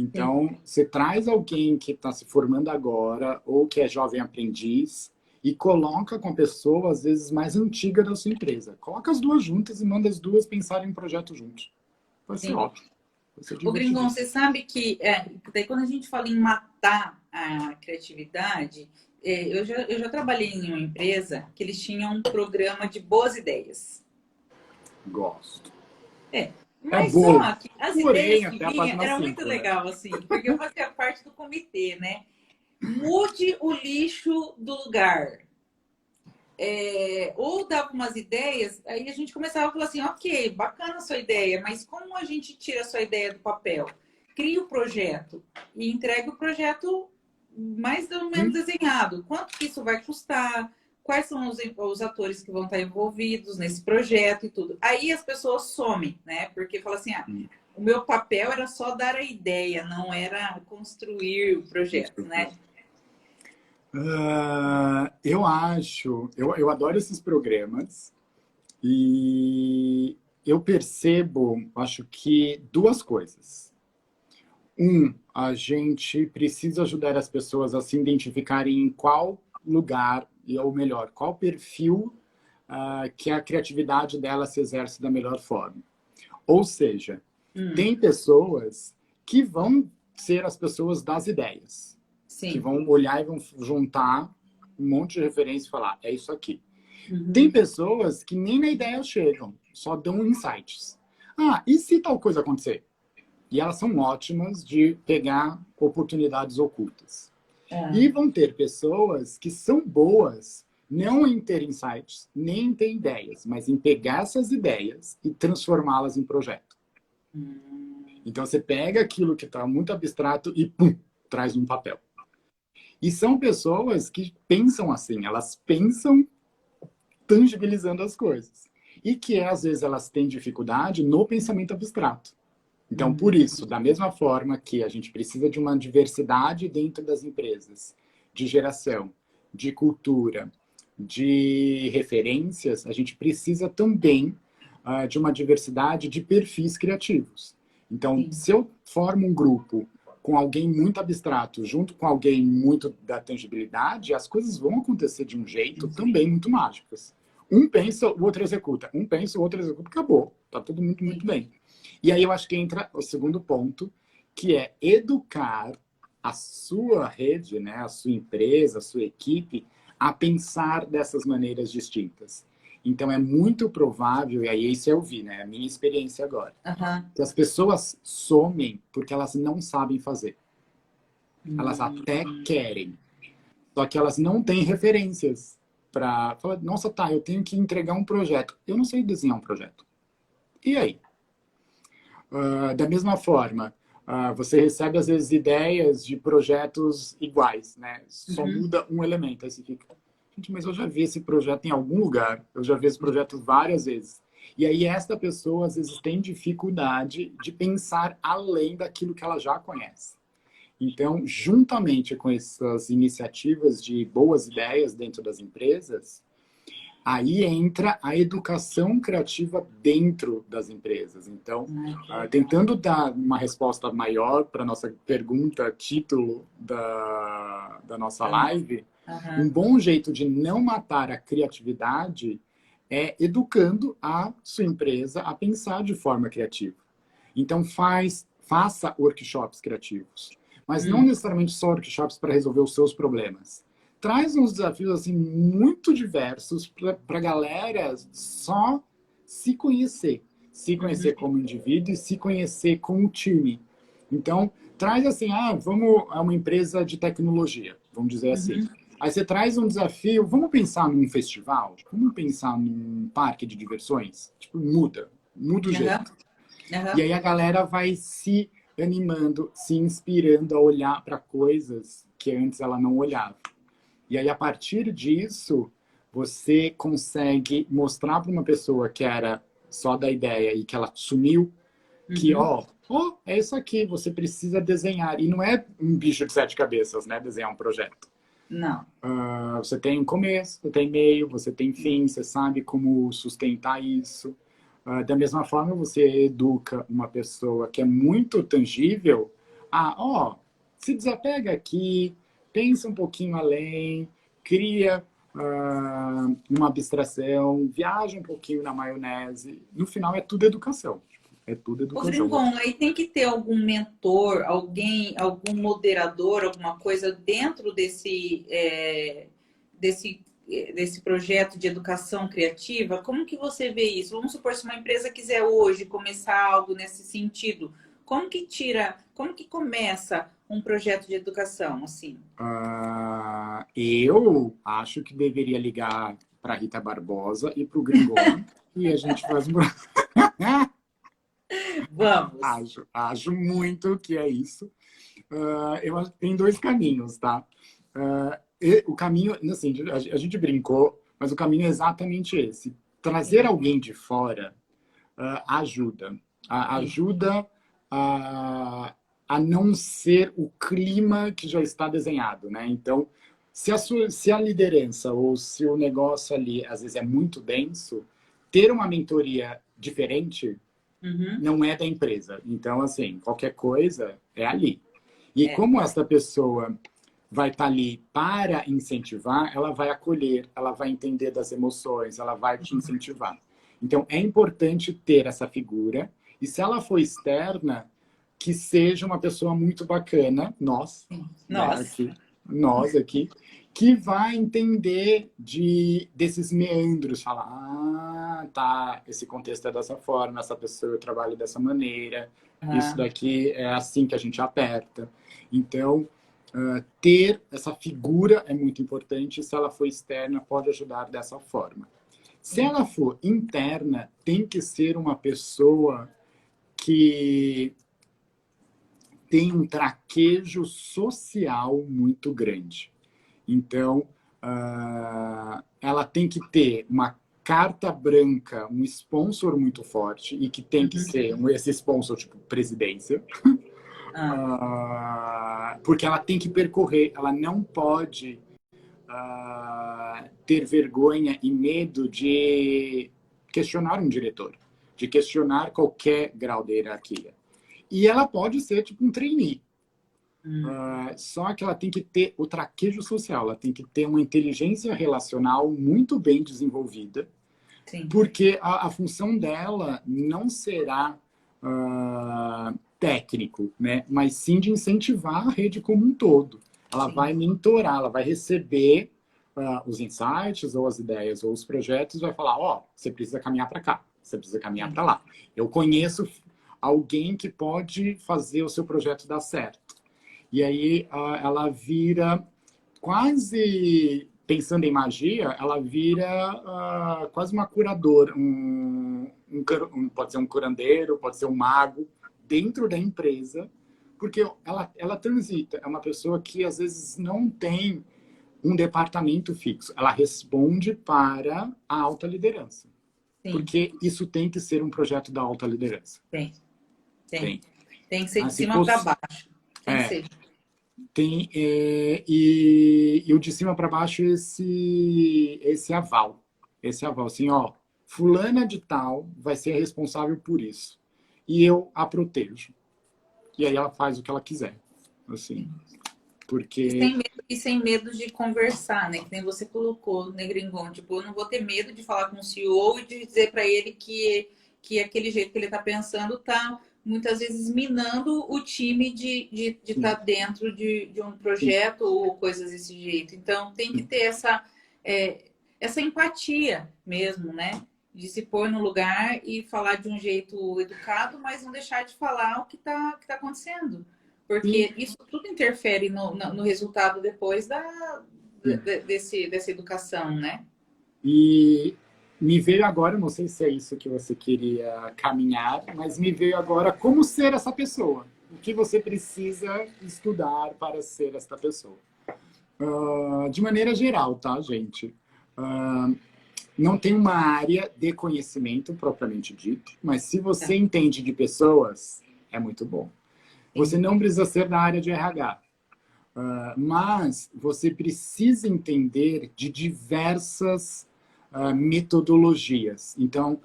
Então, você traz alguém que está se formando agora ou que é jovem aprendiz e coloca com a pessoa, às vezes, mais antiga da sua empresa. Coloca as duas juntas e manda as duas pensarem em projeto juntos. Vai ser Sim. ótimo. Vai ser Ô, Gringon, você divertidíssimo. sabe que daí quando a gente fala em matar a criatividade, eu já trabalhei em uma empresa que eles tinham um programa de boas ideias. Gosto. É, É mas bom. só que as ideias Porém, que até a vinham página era muito 5, né? legal, assim, porque eu fazia parte do comitê, né? Mude o lixo do lugar. ou dava umas ideias, aí a gente começava a falar assim, ok, bacana a sua ideia, mas como a gente tira a sua ideia do papel? Cria o projeto e entrega o projeto mais ou menos Hum, desenhado. Quanto que isso vai custar? Quais são os atores que vão estar envolvidos nesse projeto e tudo. Aí as pessoas somem, né? Porque fala assim, hum. o meu papel era só dar a ideia, não era construir o projeto, né? Eu acho, eu adoro esses programas e eu percebo, acho que duas coisas. A gente precisa ajudar as pessoas a se identificarem em qual lugar, ou melhor, qual perfil que a criatividade dela se exerce da melhor forma. Ou seja, Hum, tem pessoas que vão ser as pessoas das ideias, que sim. vão olhar e vão juntar um monte de referência e falar, é isso aqui. Tem Uhum. pessoas que nem na ideia chegam, só dão insights. Ah, e se tal coisa acontecer? E elas são ótimas de pegar oportunidades ocultas. E Ah, vão ter pessoas que são boas não em ter insights, nem em ter ideias, mas em pegar essas ideias e transformá-las em projeto. hum, Então você pega aquilo que está muito abstrato e pum, traz um papel. E são pessoas que pensam assim, elas pensam tangibilizando as coisas. E que às vezes elas têm dificuldade no pensamento abstrato. Então, por hum, isso, da mesma forma que a gente precisa de uma diversidade dentro das empresas, de geração, de cultura, de referências, a gente precisa também de uma diversidade de perfis criativos. Então, sim. se eu formo um grupo com alguém muito abstrato, junto com alguém muito da tangibilidade, as coisas vão acontecer de um jeito também muito mágicas. Um pensa, o outro executa. Um pensa, o outro executa. Acabou. Tá tudo muito, muito Sim. bem. E aí eu acho que entra o segundo ponto, que é educar a sua rede, né, a sua empresa, a sua equipe, a pensar dessas maneiras distintas. Então é muito provável, e aí isso eu vi, né, a minha experiência agora, Aham. que as pessoas somem porque elas não sabem fazer. Elas até Hum, querem, só que elas não têm referências para falar, nossa, tá, eu tenho que entregar um projeto. Eu não sei desenhar um projeto. E aí? Da mesma forma, você recebe às vezes ideias de projetos iguais, né? Só uhum. muda um elemento. Aí você fica, gente, mas eu já vi esse projeto em algum lugar, eu já vi esse projeto várias vezes. E aí esta pessoa às vezes tem dificuldade de pensar além daquilo que ela já conhece. Então, juntamente com essas iniciativas de boas ideias dentro das empresas, aí entra a educação criativa dentro das empresas. Então, Ai, que legal. tentando dar uma resposta maior para a nossa pergunta, título da nossa Da nossa. live, um Aham. bom jeito de não matar a criatividade é educando a sua empresa a pensar de forma criativa. Então, faça workshops criativos, mas não Hum, necessariamente só workshops para resolver os seus problemas. Traz uns desafios assim muito diversos para a galera só se uhum, conhecer como indivíduo e se conhecer como time. Então, traz assim, vamos a uma empresa de tecnologia, vamos dizer assim. uhum. Aí você traz um desafio, vamos pensar num festival, vamos pensar num parque de diversões, tipo, muda o Aham, jeito. E aham. aí a galera vai se animando, se inspirando a olhar para coisas que antes ela não olhava. E aí, a partir disso, você consegue mostrar para uma pessoa que era só da ideia e que ela sumiu, que, Uhum. é isso aqui, você precisa desenhar. E não é um bicho de sete cabeças, né, desenhar um projeto. Não. Você tem um começo, você tem meio, você tem fim, você sabe como sustentar isso. Da mesma forma, você educa uma pessoa que é muito tangível se desapega aqui, pensa um pouquinho além, cria uma abstração, viaja um pouquinho na maionese. No final, é tudo educação. É tudo Ô, educação. Gringon, aí tem que ter algum mentor, alguém, algum moderador, alguma coisa dentro desse projeto de educação criativa? Como que você vê isso? Vamos supor, se uma empresa quiser hoje começar algo nesse sentido, como que começa um projeto de educação, assim? Eu acho que deveria ligar para Rita Barbosa e para o Gringon e a gente faz um... Vamos. Acho muito que é isso. Tem dois caminhos, tá? O caminho, assim, a gente brincou, mas o caminho é exatamente esse. Trazer alguém de fora ajuda. Ajuda a não ser o clima que já está desenhado, né? Então, se a liderança ou se o negócio ali, às vezes, é muito denso, ter uma mentoria diferente não é da empresa. Então, assim, qualquer coisa é ali. E como essa pessoa vai estar ali para incentivar, ela vai acolher, ela vai entender das emoções, ela vai te incentivar. Então, é importante ter essa figura. E se ela for externa, que seja uma pessoa muito bacana, nós, nós aqui, que vai entender desses meandros, falar, tá, esse contexto é dessa forma, essa pessoa trabalha dessa maneira, isso daqui é assim que a gente aperta. Então, ter essa figura é muito importante, se ela for externa, pode ajudar dessa forma. Se ela for interna, tem que ser uma pessoa que tem um traquejo social muito grande. Então, ela tem que ter uma carta branca, um sponsor muito forte, e que tem que ser esse sponsor, tipo, presidência. Porque ela tem que percorrer, ela não pode ter vergonha e medo de questionar um diretor, de questionar qualquer grau de hierarquia. E ela pode ser tipo um trainee. Só que ela tem que ter o traquejo social, ela tem que ter uma inteligência relacional muito bem desenvolvida, porque a função dela não será técnico, né? Mas sim de incentivar a rede como um todo. Ela vai mentorar, ela vai receber os insights ou as ideias ou os projetos, vai falar, você precisa caminhar para cá, você precisa caminhar para lá. Eu conheço alguém que pode fazer o seu projeto dar certo. E aí ela vira quase, pensando em magia, ela vira quase uma curadora, pode ser um curandeiro, pode ser um mago, dentro da empresa, porque ela transita, é uma pessoa que às vezes não tem um departamento fixo, ela responde para a alta liderança. Porque isso tem que ser um projeto da alta liderança. Tem que ser de cima para baixo. Tem que ser. E o de cima para baixo esse aval. Esse aval, assim, fulana de tal vai ser responsável por isso. E eu a protejo. E aí ela faz o que ela quiser. Assim, porque... sem medo de conversar, né? Que nem você colocou, né, Gringon? Tipo, eu não vou ter medo de falar com o CEO e de dizer para ele que aquele jeito que ele está pensando está muitas vezes minando o time de estar dentro de um projeto ou coisas desse jeito. Então, tem que ter essa empatia mesmo, né? De se pôr no lugar e falar de um jeito educado, mas não deixar de falar o que tá acontecendo. Porque isso tudo interfere no resultado depois dessa educação, né? E me veio agora, não sei se é isso que você queria caminhar, mas me veio agora como ser essa pessoa. O que você precisa estudar para ser essa pessoa. De maneira geral, tá, gente? Não tem uma área de conhecimento propriamente dito, mas se você entende de pessoas, é muito bom. Você não precisa ser da área de RH, mas você precisa entender de diversas metodologias. Então,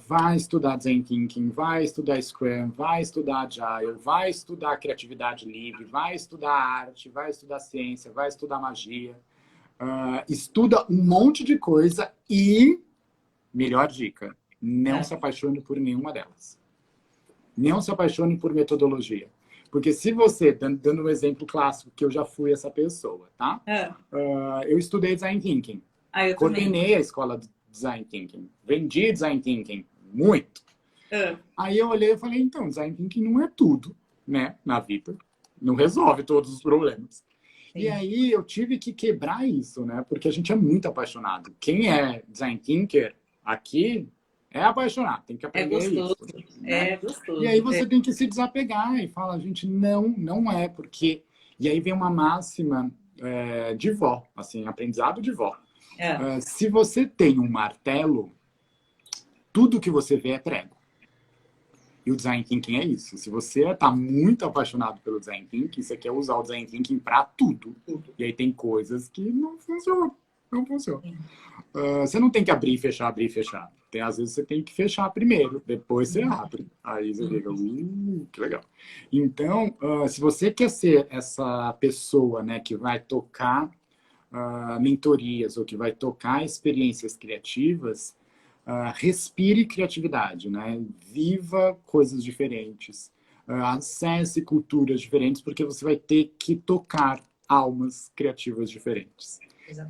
vai estudar Design Thinking, vai estudar Scrum, vai estudar Agile, vai estudar criatividade livre, vai estudar arte, vai estudar ciência, vai estudar magia. Estuda um monte de coisa e, melhor dica, não se apaixone por nenhuma delas. Não se apaixone por metodologia. Porque se você, dando um exemplo clássico, que eu já fui essa pessoa, tá? Eu estudei Design Thinking. Coordenei a escola de Design Thinking. Vendi Design Thinking. Muito. Aí eu olhei e falei, então, Design Thinking não é tudo, né? Na vida. Não resolve todos os problemas. E Sim. aí eu tive que quebrar isso, né? Porque a gente é muito apaixonado. Quem é design thinker aqui é apaixonado, tem que É aprender gostoso. isso, né? É E aí gostoso. É. você tem que se desapegar e falar, gente, não, não é, porque... E aí vem uma máxima de vó, assim, aprendizado de vó. É. Se você tem um martelo, tudo que você vê é prego. E o design thinking é isso. Se você está muito apaixonado pelo design thinking, você quer usar o design thinking para tudo. E aí tem coisas que não funcionam. Não funcionam. Sim. Você não tem que abrir e fechar, abrir e fechar. Às vezes você tem que fechar primeiro, depois você abre. Aí você fica, que legal. Então, se você quer ser essa pessoa, né, que vai tocar mentorias ou que vai tocar experiências criativas, respire criatividade, né? Viva coisas diferentes, acesse culturas diferentes, porque você vai ter que tocar almas criativas diferentes.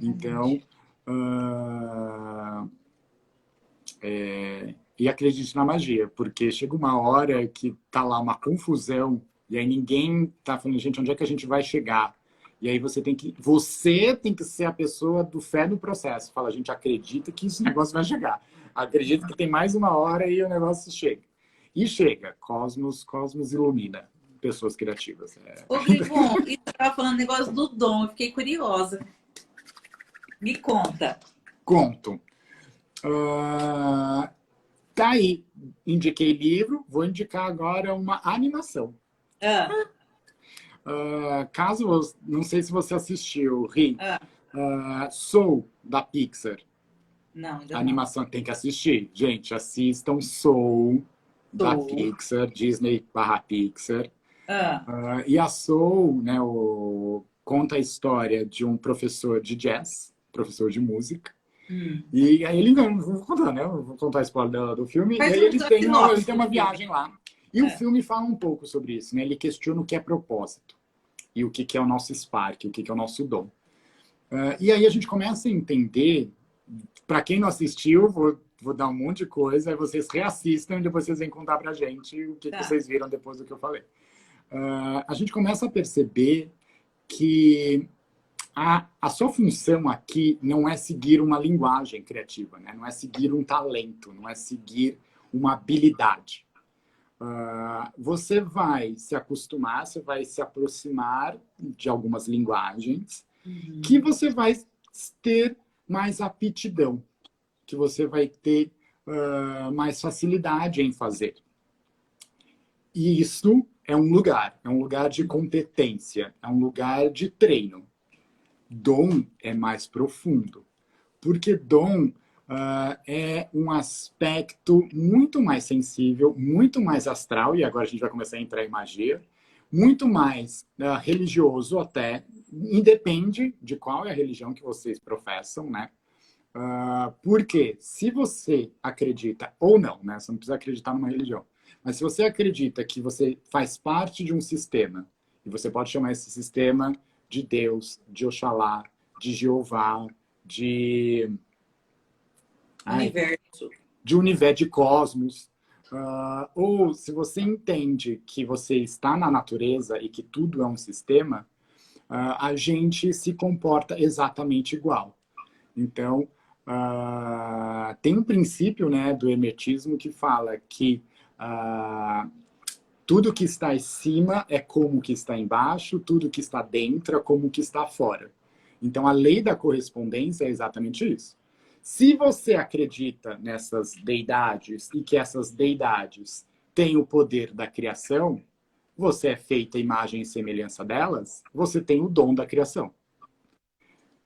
Então, Exatamente. e acredite na magia, porque chega uma hora que tá lá uma confusão e aí ninguém tá falando, gente, onde é que a gente vai chegar? E aí você tem que ser a pessoa do fé no processo. Fala, a gente acredita que esse negócio vai chegar. Acredita que tem mais uma hora e o negócio chega. E chega. Cosmos ilumina pessoas criativas. Ô, Grivon, e você estava falando negócio do dom, eu fiquei curiosa. Me conta. Conto. Uh, tá aí. Indiquei livro, vou indicar agora uma animação. Ah, Não sei se você assistiu, Ri, ah, Soul, da Pixar. não, ainda A não. animação tem que assistir. Gente, assistam Soul, da Tô. Pixar, Disney/Pixar. Ah, E a Soul, né, conta a história de um professor de jazz, professor de música. hum. E aí ele, não vou contar, né? Vou contar a spoiler do filme. E Faz aí um ele tem sinopse do uma filme. viagem lá. E o Ah, filme fala um pouco sobre isso, né? Ele questiona o que é propósito e o que é o nosso spark, o que é o nosso dom. E aí a gente começa a entender, para quem não assistiu, vou dar um monte de coisa, aí vocês reassistam e depois vocês vêm contar pra gente o que tá. vocês viram depois do que eu falei. A gente começa a perceber que a sua função aqui não é seguir uma linguagem criativa, né? Não é seguir um talento, não é seguir uma habilidade. Você vai se acostumar, você vai se aproximar de algumas linguagens que Uhum. você vai ter mais aptidão, que você vai ter mais facilidade em fazer. E isso é um lugar de competência, é um lugar de treino. Dom é mais profundo, porque dom é um aspecto muito mais sensível, muito mais astral, e agora a gente vai começar a entrar em magia, muito mais religioso até, independe de qual é a religião que vocês professam, né? Porque se você acredita, ou não, né? Você não precisa acreditar numa religião, mas se você acredita que você faz parte de um sistema, e você pode chamar esse sistema de Deus, de Oxalá, de Jeová, de ai, Universo. de universo, de cosmos. Ou se você entende que você está na natureza e que tudo é um sistema, a gente se comporta exatamente igual. Então, tem um princípio, né, do hermetismo que fala que tudo que está em cima é como que está embaixo, tudo que está dentro é como que está fora. Então, a lei da correspondência é exatamente isso. Se você acredita nessas deidades e que essas deidades têm o poder da criação, você é feita imagem e semelhança delas, você tem o dom da criação.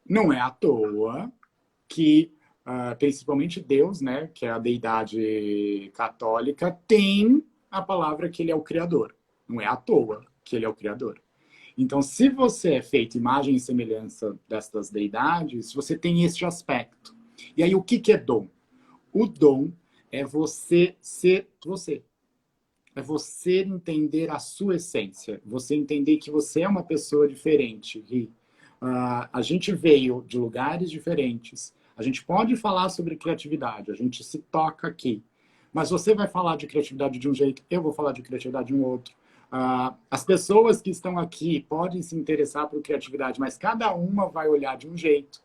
Não é à toa que, principalmente Deus, né, que é a deidade católica, tem a palavra que ele é o Criador. Não é à toa que ele é o Criador. Então, se você é feito imagem e semelhança destas deidades, você tem este aspecto. E aí, o que é dom? O dom é você ser você. É você entender a sua essência. Você entender que você é uma pessoa diferente. E, a gente veio de lugares diferentes. A gente pode falar sobre criatividade. A gente se toca aqui. Mas você vai falar de criatividade de um jeito, eu vou falar de criatividade de um outro. As pessoas que estão aqui podem se interessar por criatividade, mas cada uma vai olhar de um jeito.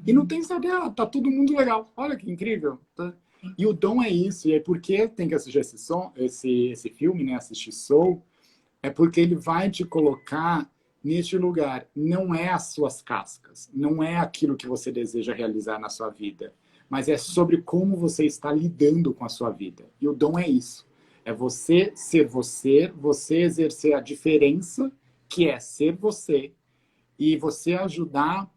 E não tem saber, tá todo mundo legal. Olha que incrível. Tá? E o dom é isso. E é porque tem que assistir esse filme, né? Assistir Soul, é porque ele vai te colocar neste lugar. Não é as suas cascas, não é aquilo que você deseja realizar na sua vida, mas é sobre como você está lidando com a sua vida. E o dom é isso. É você ser você, você exercer a diferença, que é ser você, e você ajudar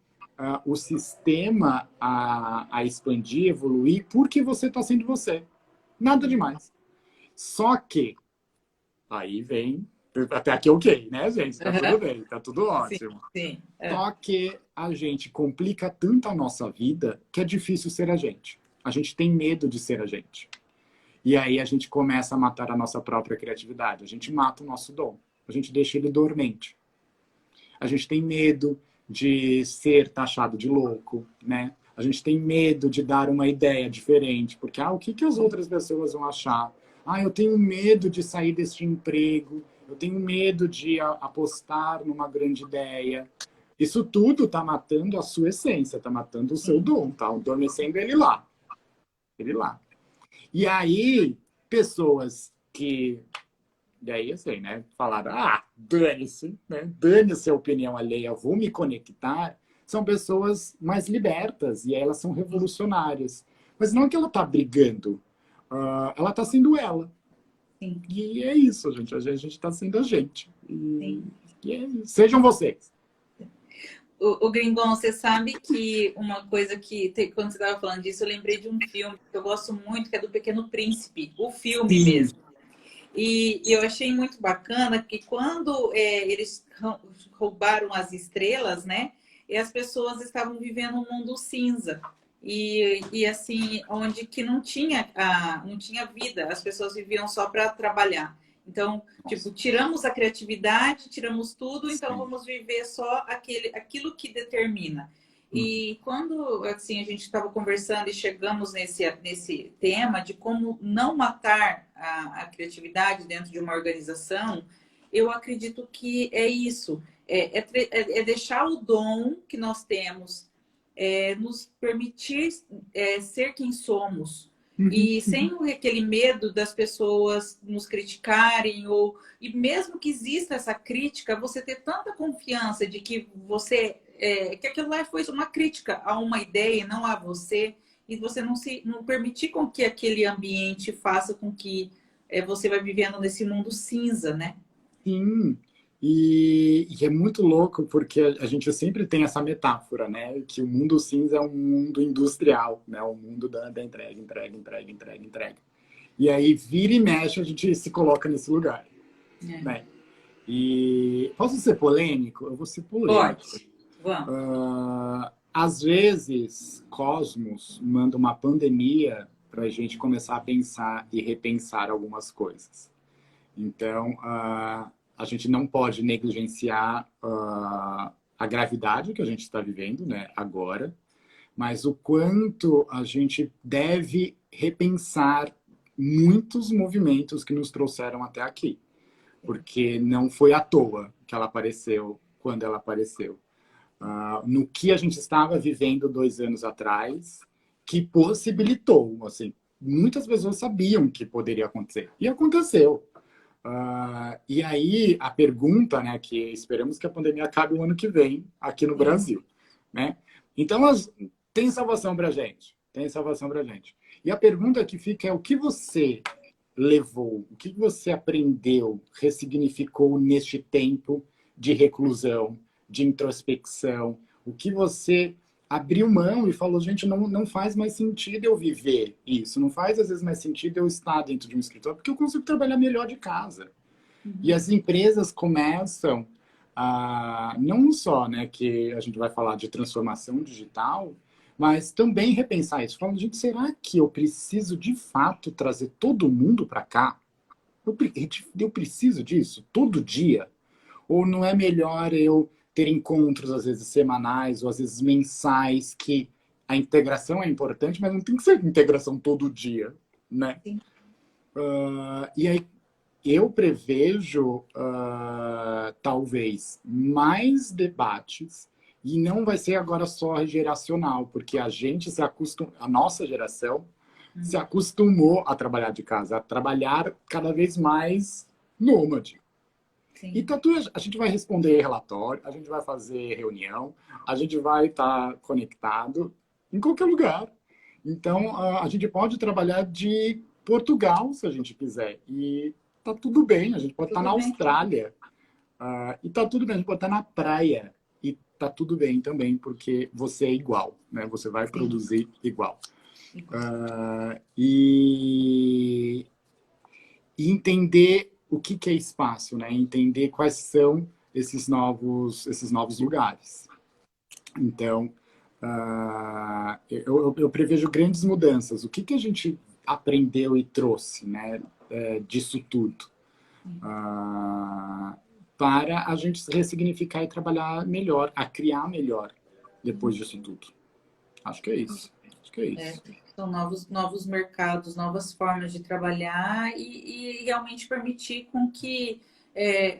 o sistema a expandir, evoluir, porque você está sendo você. Nada demais. Só que, aí vem, até aqui ok, né, gente? Tá tudo bem, tá tudo Sim, ótimo. sim. Só que a gente complica tanto a nossa vida que é difícil ser a gente. A gente tem medo de ser a gente. E aí a gente começa a matar a nossa própria criatividade. A gente mata o nosso dom. A gente deixa ele dormente. A gente tem medo de ser taxado de louco, né? A gente tem medo de dar uma ideia diferente, porque o que as outras pessoas vão achar? Eu tenho medo de sair deste emprego, eu tenho medo de apostar numa grande ideia. Isso tudo está matando a sua essência, está matando o seu dom, está adormecendo ele lá. Ele lá. E aí, pessoas que daí, assim, né? Falaram, dane-se, né? Dane-se a opinião alheia, vou me conectar. São pessoas mais libertas e elas são revolucionárias. Mas não que ela tá brigando, ela tá sendo ela. Sim. E é isso, gente. A gente tá sendo a gente. Sim. E é isso. Sejam vocês. O Gringon, você sabe que uma coisa que, quando você estava falando disso, eu lembrei de um filme que eu gosto muito, que é do Pequeno Príncipe, o filme Sim. mesmo. E eu achei muito bacana que quando eles roubaram as estrelas, né? E as pessoas estavam vivendo um mundo cinza. E assim, onde que não tinha vida, as pessoas viviam só para trabalhar. Então, tipo, tiramos a criatividade, tiramos tudo, então vamos viver só aquilo que determina. E quando assim, a gente estava conversando e chegamos nesse tema de como não matar a criatividade dentro de uma organização, eu acredito que é isso. É deixar o dom que nós temos, nos permitir ser quem somos. E sem aquele medo das pessoas nos criticarem, e mesmo que exista essa crítica, você ter tanta confiança de que que aquilo lá foi uma crítica a uma ideia, não a você, e você não permitir com que aquele ambiente faça com que você vai vivendo nesse mundo cinza, né? Sim. E é muito louco porque a gente sempre tem essa metáfora, né? Que o mundo cinza é um mundo industrial, né? O mundo da entrega, entrega, entrega, entrega, entrega. E aí, vira e mexe, a gente se coloca nesse lugar, né? E posso ser polêmico? Eu vou ser polêmico. Pode. Vamos. Às vezes, Cosmos manda uma pandemia para a gente começar a pensar e repensar algumas coisas. Então, a gente não pode negligenciar a gravidade que a gente está vivendo, né, agora, mas o quanto a gente deve repensar muitos movimentos que nos trouxeram até aqui. Porque não foi à toa que ela apareceu quando ela apareceu. No que a gente estava vivendo 2 anos atrás, que possibilitou, assim, muitas pessoas sabiam que poderia acontecer. E aconteceu. E aí, a pergunta, né, que esperamos que a pandemia acabe o ano que vem, aqui no Brasil, né? Então, tem salvação pra gente. Tem salvação pra gente. E a pergunta que fica é o que você levou, o que você aprendeu, ressignificou neste tempo de reclusão, de introspecção, o que você abriu mão e falou, gente, não faz mais sentido eu viver isso, não faz às vezes mais sentido eu estar dentro de um escritório, porque eu consigo trabalhar melhor de casa. E as empresas começam não só, né, que a gente vai falar de transformação digital, mas também repensar isso. Falando, gente, será que eu preciso de fato trazer todo mundo para cá? Eu preciso disso todo dia? Ou não é melhor eu ter encontros, às vezes semanais, ou às vezes mensais, que a integração é importante, mas não tem que ser integração todo dia, né? Sim. E aí, eu prevejo, talvez, mais debates, e não vai ser agora só geracional, porque a gente se acostuma, a nossa geração se acostumou a trabalhar de casa, a trabalhar cada vez mais nômade. Sim. Então, a gente vai responder relatório, a gente vai fazer reunião, a gente vai estar conectado em qualquer lugar. Então, a gente pode trabalhar de Portugal, se a gente quiser. E tá tudo bem, a gente pode estar na Austrália. E tá tudo bem, a gente pode estar na praia. E tá tudo bem também, porque você é igual, né? Você vai produzir igual. E entender o que é espaço, né? Entender quais são esses novos lugares. Então, eu prevejo grandes mudanças. O que a gente aprendeu e trouxe, né, disso tudo? Para a gente ressignificar e trabalhar melhor, a criar melhor depois disso tudo. Acho que é isso. São novos mercados, novas formas de trabalhar e realmente permitir com que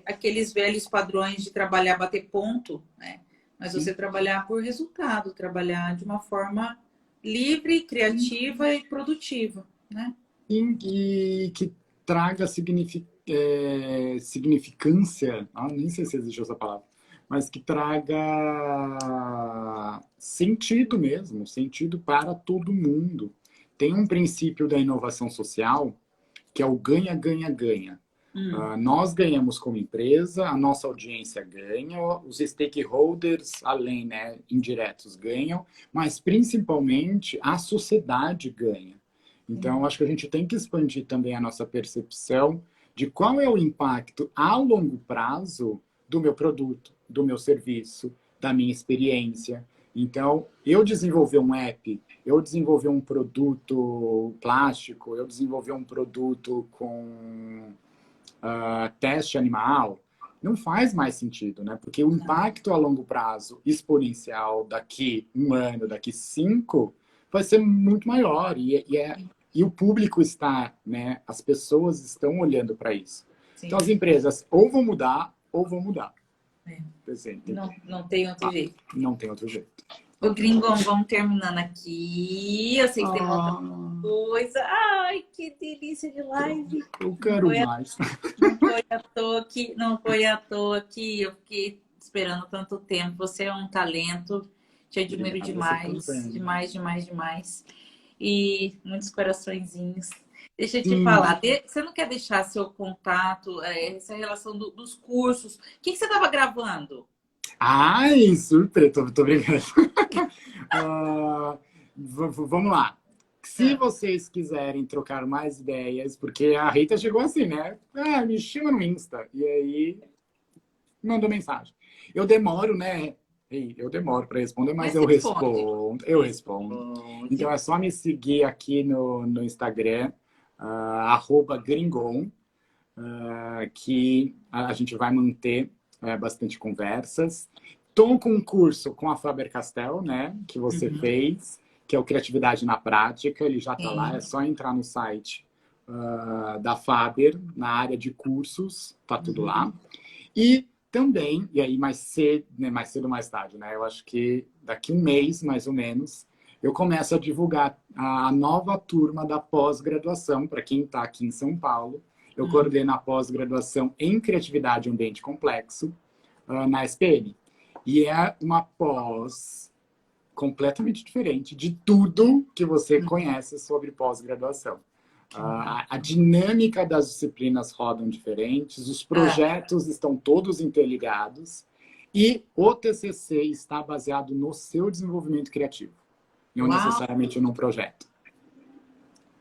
aqueles velhos padrões de trabalhar, bater ponto, né? Mas você trabalhar por resultado, trabalhar de uma forma livre, criativa e produtiva, né? E que traga significância, nem sei se existe essa palavra, mas que traga sentido mesmo, sentido para todo mundo. Tem um princípio da inovação social que é o ganha, ganha, ganha. Nós ganhamos como empresa, a nossa audiência ganha, os stakeholders, além, né, indiretos, ganham, mas principalmente a sociedade ganha. Então, acho que a gente tem que expandir também a nossa percepção de qual é o impacto a longo prazo do meu produto, do meu serviço, da minha experiência. Então, eu desenvolver um app, eu desenvolver um produto plástico, eu desenvolver um produto com teste animal, não faz mais sentido, né? Porque o impacto a longo prazo exponencial daqui 1 ano, daqui 5, vai ser muito maior. E o público está, né? As pessoas estão olhando para isso. Sim. Então, as empresas ou vão mudar, ou vão mudar. Não tem outro jeito. Não tem outro jeito. Ô, Gringão, vamos terminando aqui. Eu sei que tem outra coisa. Ai, que delícia de live. Eu quero mais. Não foi à toa que eu fiquei esperando tanto tempo. Você é um talento. Te admiro demais. Demais, demais, demais. E muitos coraçõezinhos. Deixa eu te falar. Você não quer deixar seu contato, essa relação dos cursos? O que você estava gravando? Ai, super, tô brincando. Vamos lá. Se vocês quiserem trocar mais ideias, porque a Rita chegou assim, né? Me chama no Insta. E aí, mandou mensagem. Eu demoro, né? Eu demoro para responder, mas eu respondo. Eu respondo. Então, é só me seguir aqui no Instagram, @gringon, que a gente vai manter bastante conversas. Estou com um curso com a Faber-Castell, né? Que você fez, que é o Criatividade na Prática. Ele já está lá, é só entrar no site da Faber, na área de cursos, tá tudo lá. E também, e aí mais cedo ou mais tarde, né? Eu acho que daqui 1 mês, mais ou menos, eu começo a divulgar a nova turma da pós-graduação, para quem está aqui em São Paulo. Eu coordeno a pós-graduação em Criatividade e Ambiente Complexo na SPM. E é uma pós completamente diferente de tudo que você conhece sobre pós-graduação. A dinâmica das disciplinas rodam diferentes, os projetos estão todos interligados e o TCC está baseado no seu desenvolvimento criativo, não necessariamente num projeto.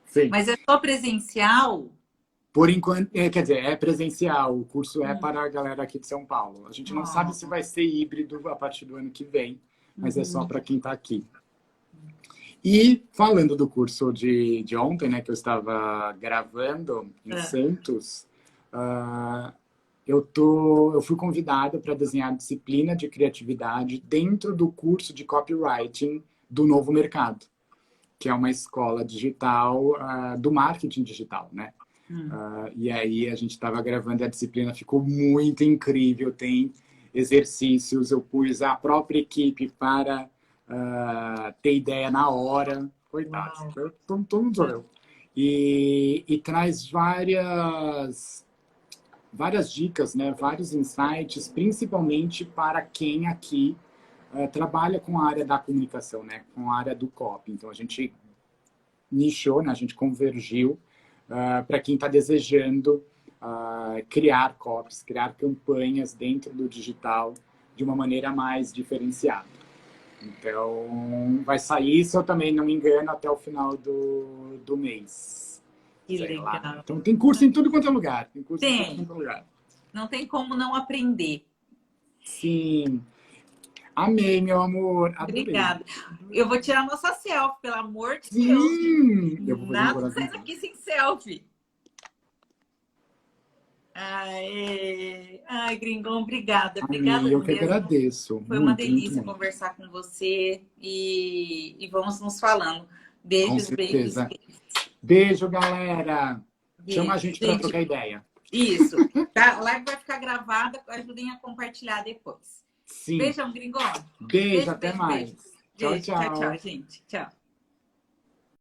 Sim. Mas é só presencial? Por enquanto, quer dizer, é presencial. O curso é para a galera aqui de São Paulo. A gente não sabe se vai ser híbrido a partir do ano que vem, mas é só para quem está aqui. E falando do curso de ontem, né, que eu estava gravando em Santos, eu fui convidada para desenhar a disciplina de criatividade dentro do curso de copywriting do Novo Mercado, que é uma escola digital do marketing digital, né? E aí a gente estava gravando a disciplina, ficou muito incrível, tem exercícios, eu pus a própria equipe para ter ideia na hora, coitados, todo mundo sou eu. E traz várias dicas, né? Vários insights, principalmente para quem aqui trabalha com a área da comunicação, né? Com a área do copy. Então, a gente nichou, né? A gente convergiu para quem está desejando criar copies, criar campanhas dentro do digital de uma maneira mais diferenciada. Então, vai sair, se eu também não me engano, até o final do mês. Que legal. Lá. Então, tem curso em tudo quanto é lugar. Tem curso em tudo quanto é lugar. Não tem como não aprender. Sim. Amei, meu amor. Adorei. Obrigada. Eu vou tirar nossa selfie, pelo amor de Sim. Deus. Eu vou fazer Nada sai aqui sem selfie. Ai, Gringão, obrigada. Obrigada eu que agradeço. Foi uma delícia conversar com você e vamos nos falando. Beijos, beijos, beijos. Beijo, galera. Beijo, chama a gente para trocar ideia. Isso. Tá? A live vai ficar gravada. Ajudem a compartilhar depois. Sim. Beijão, Gringão. Beijo, até mais. Beijo. Tchau, gente. Tchau.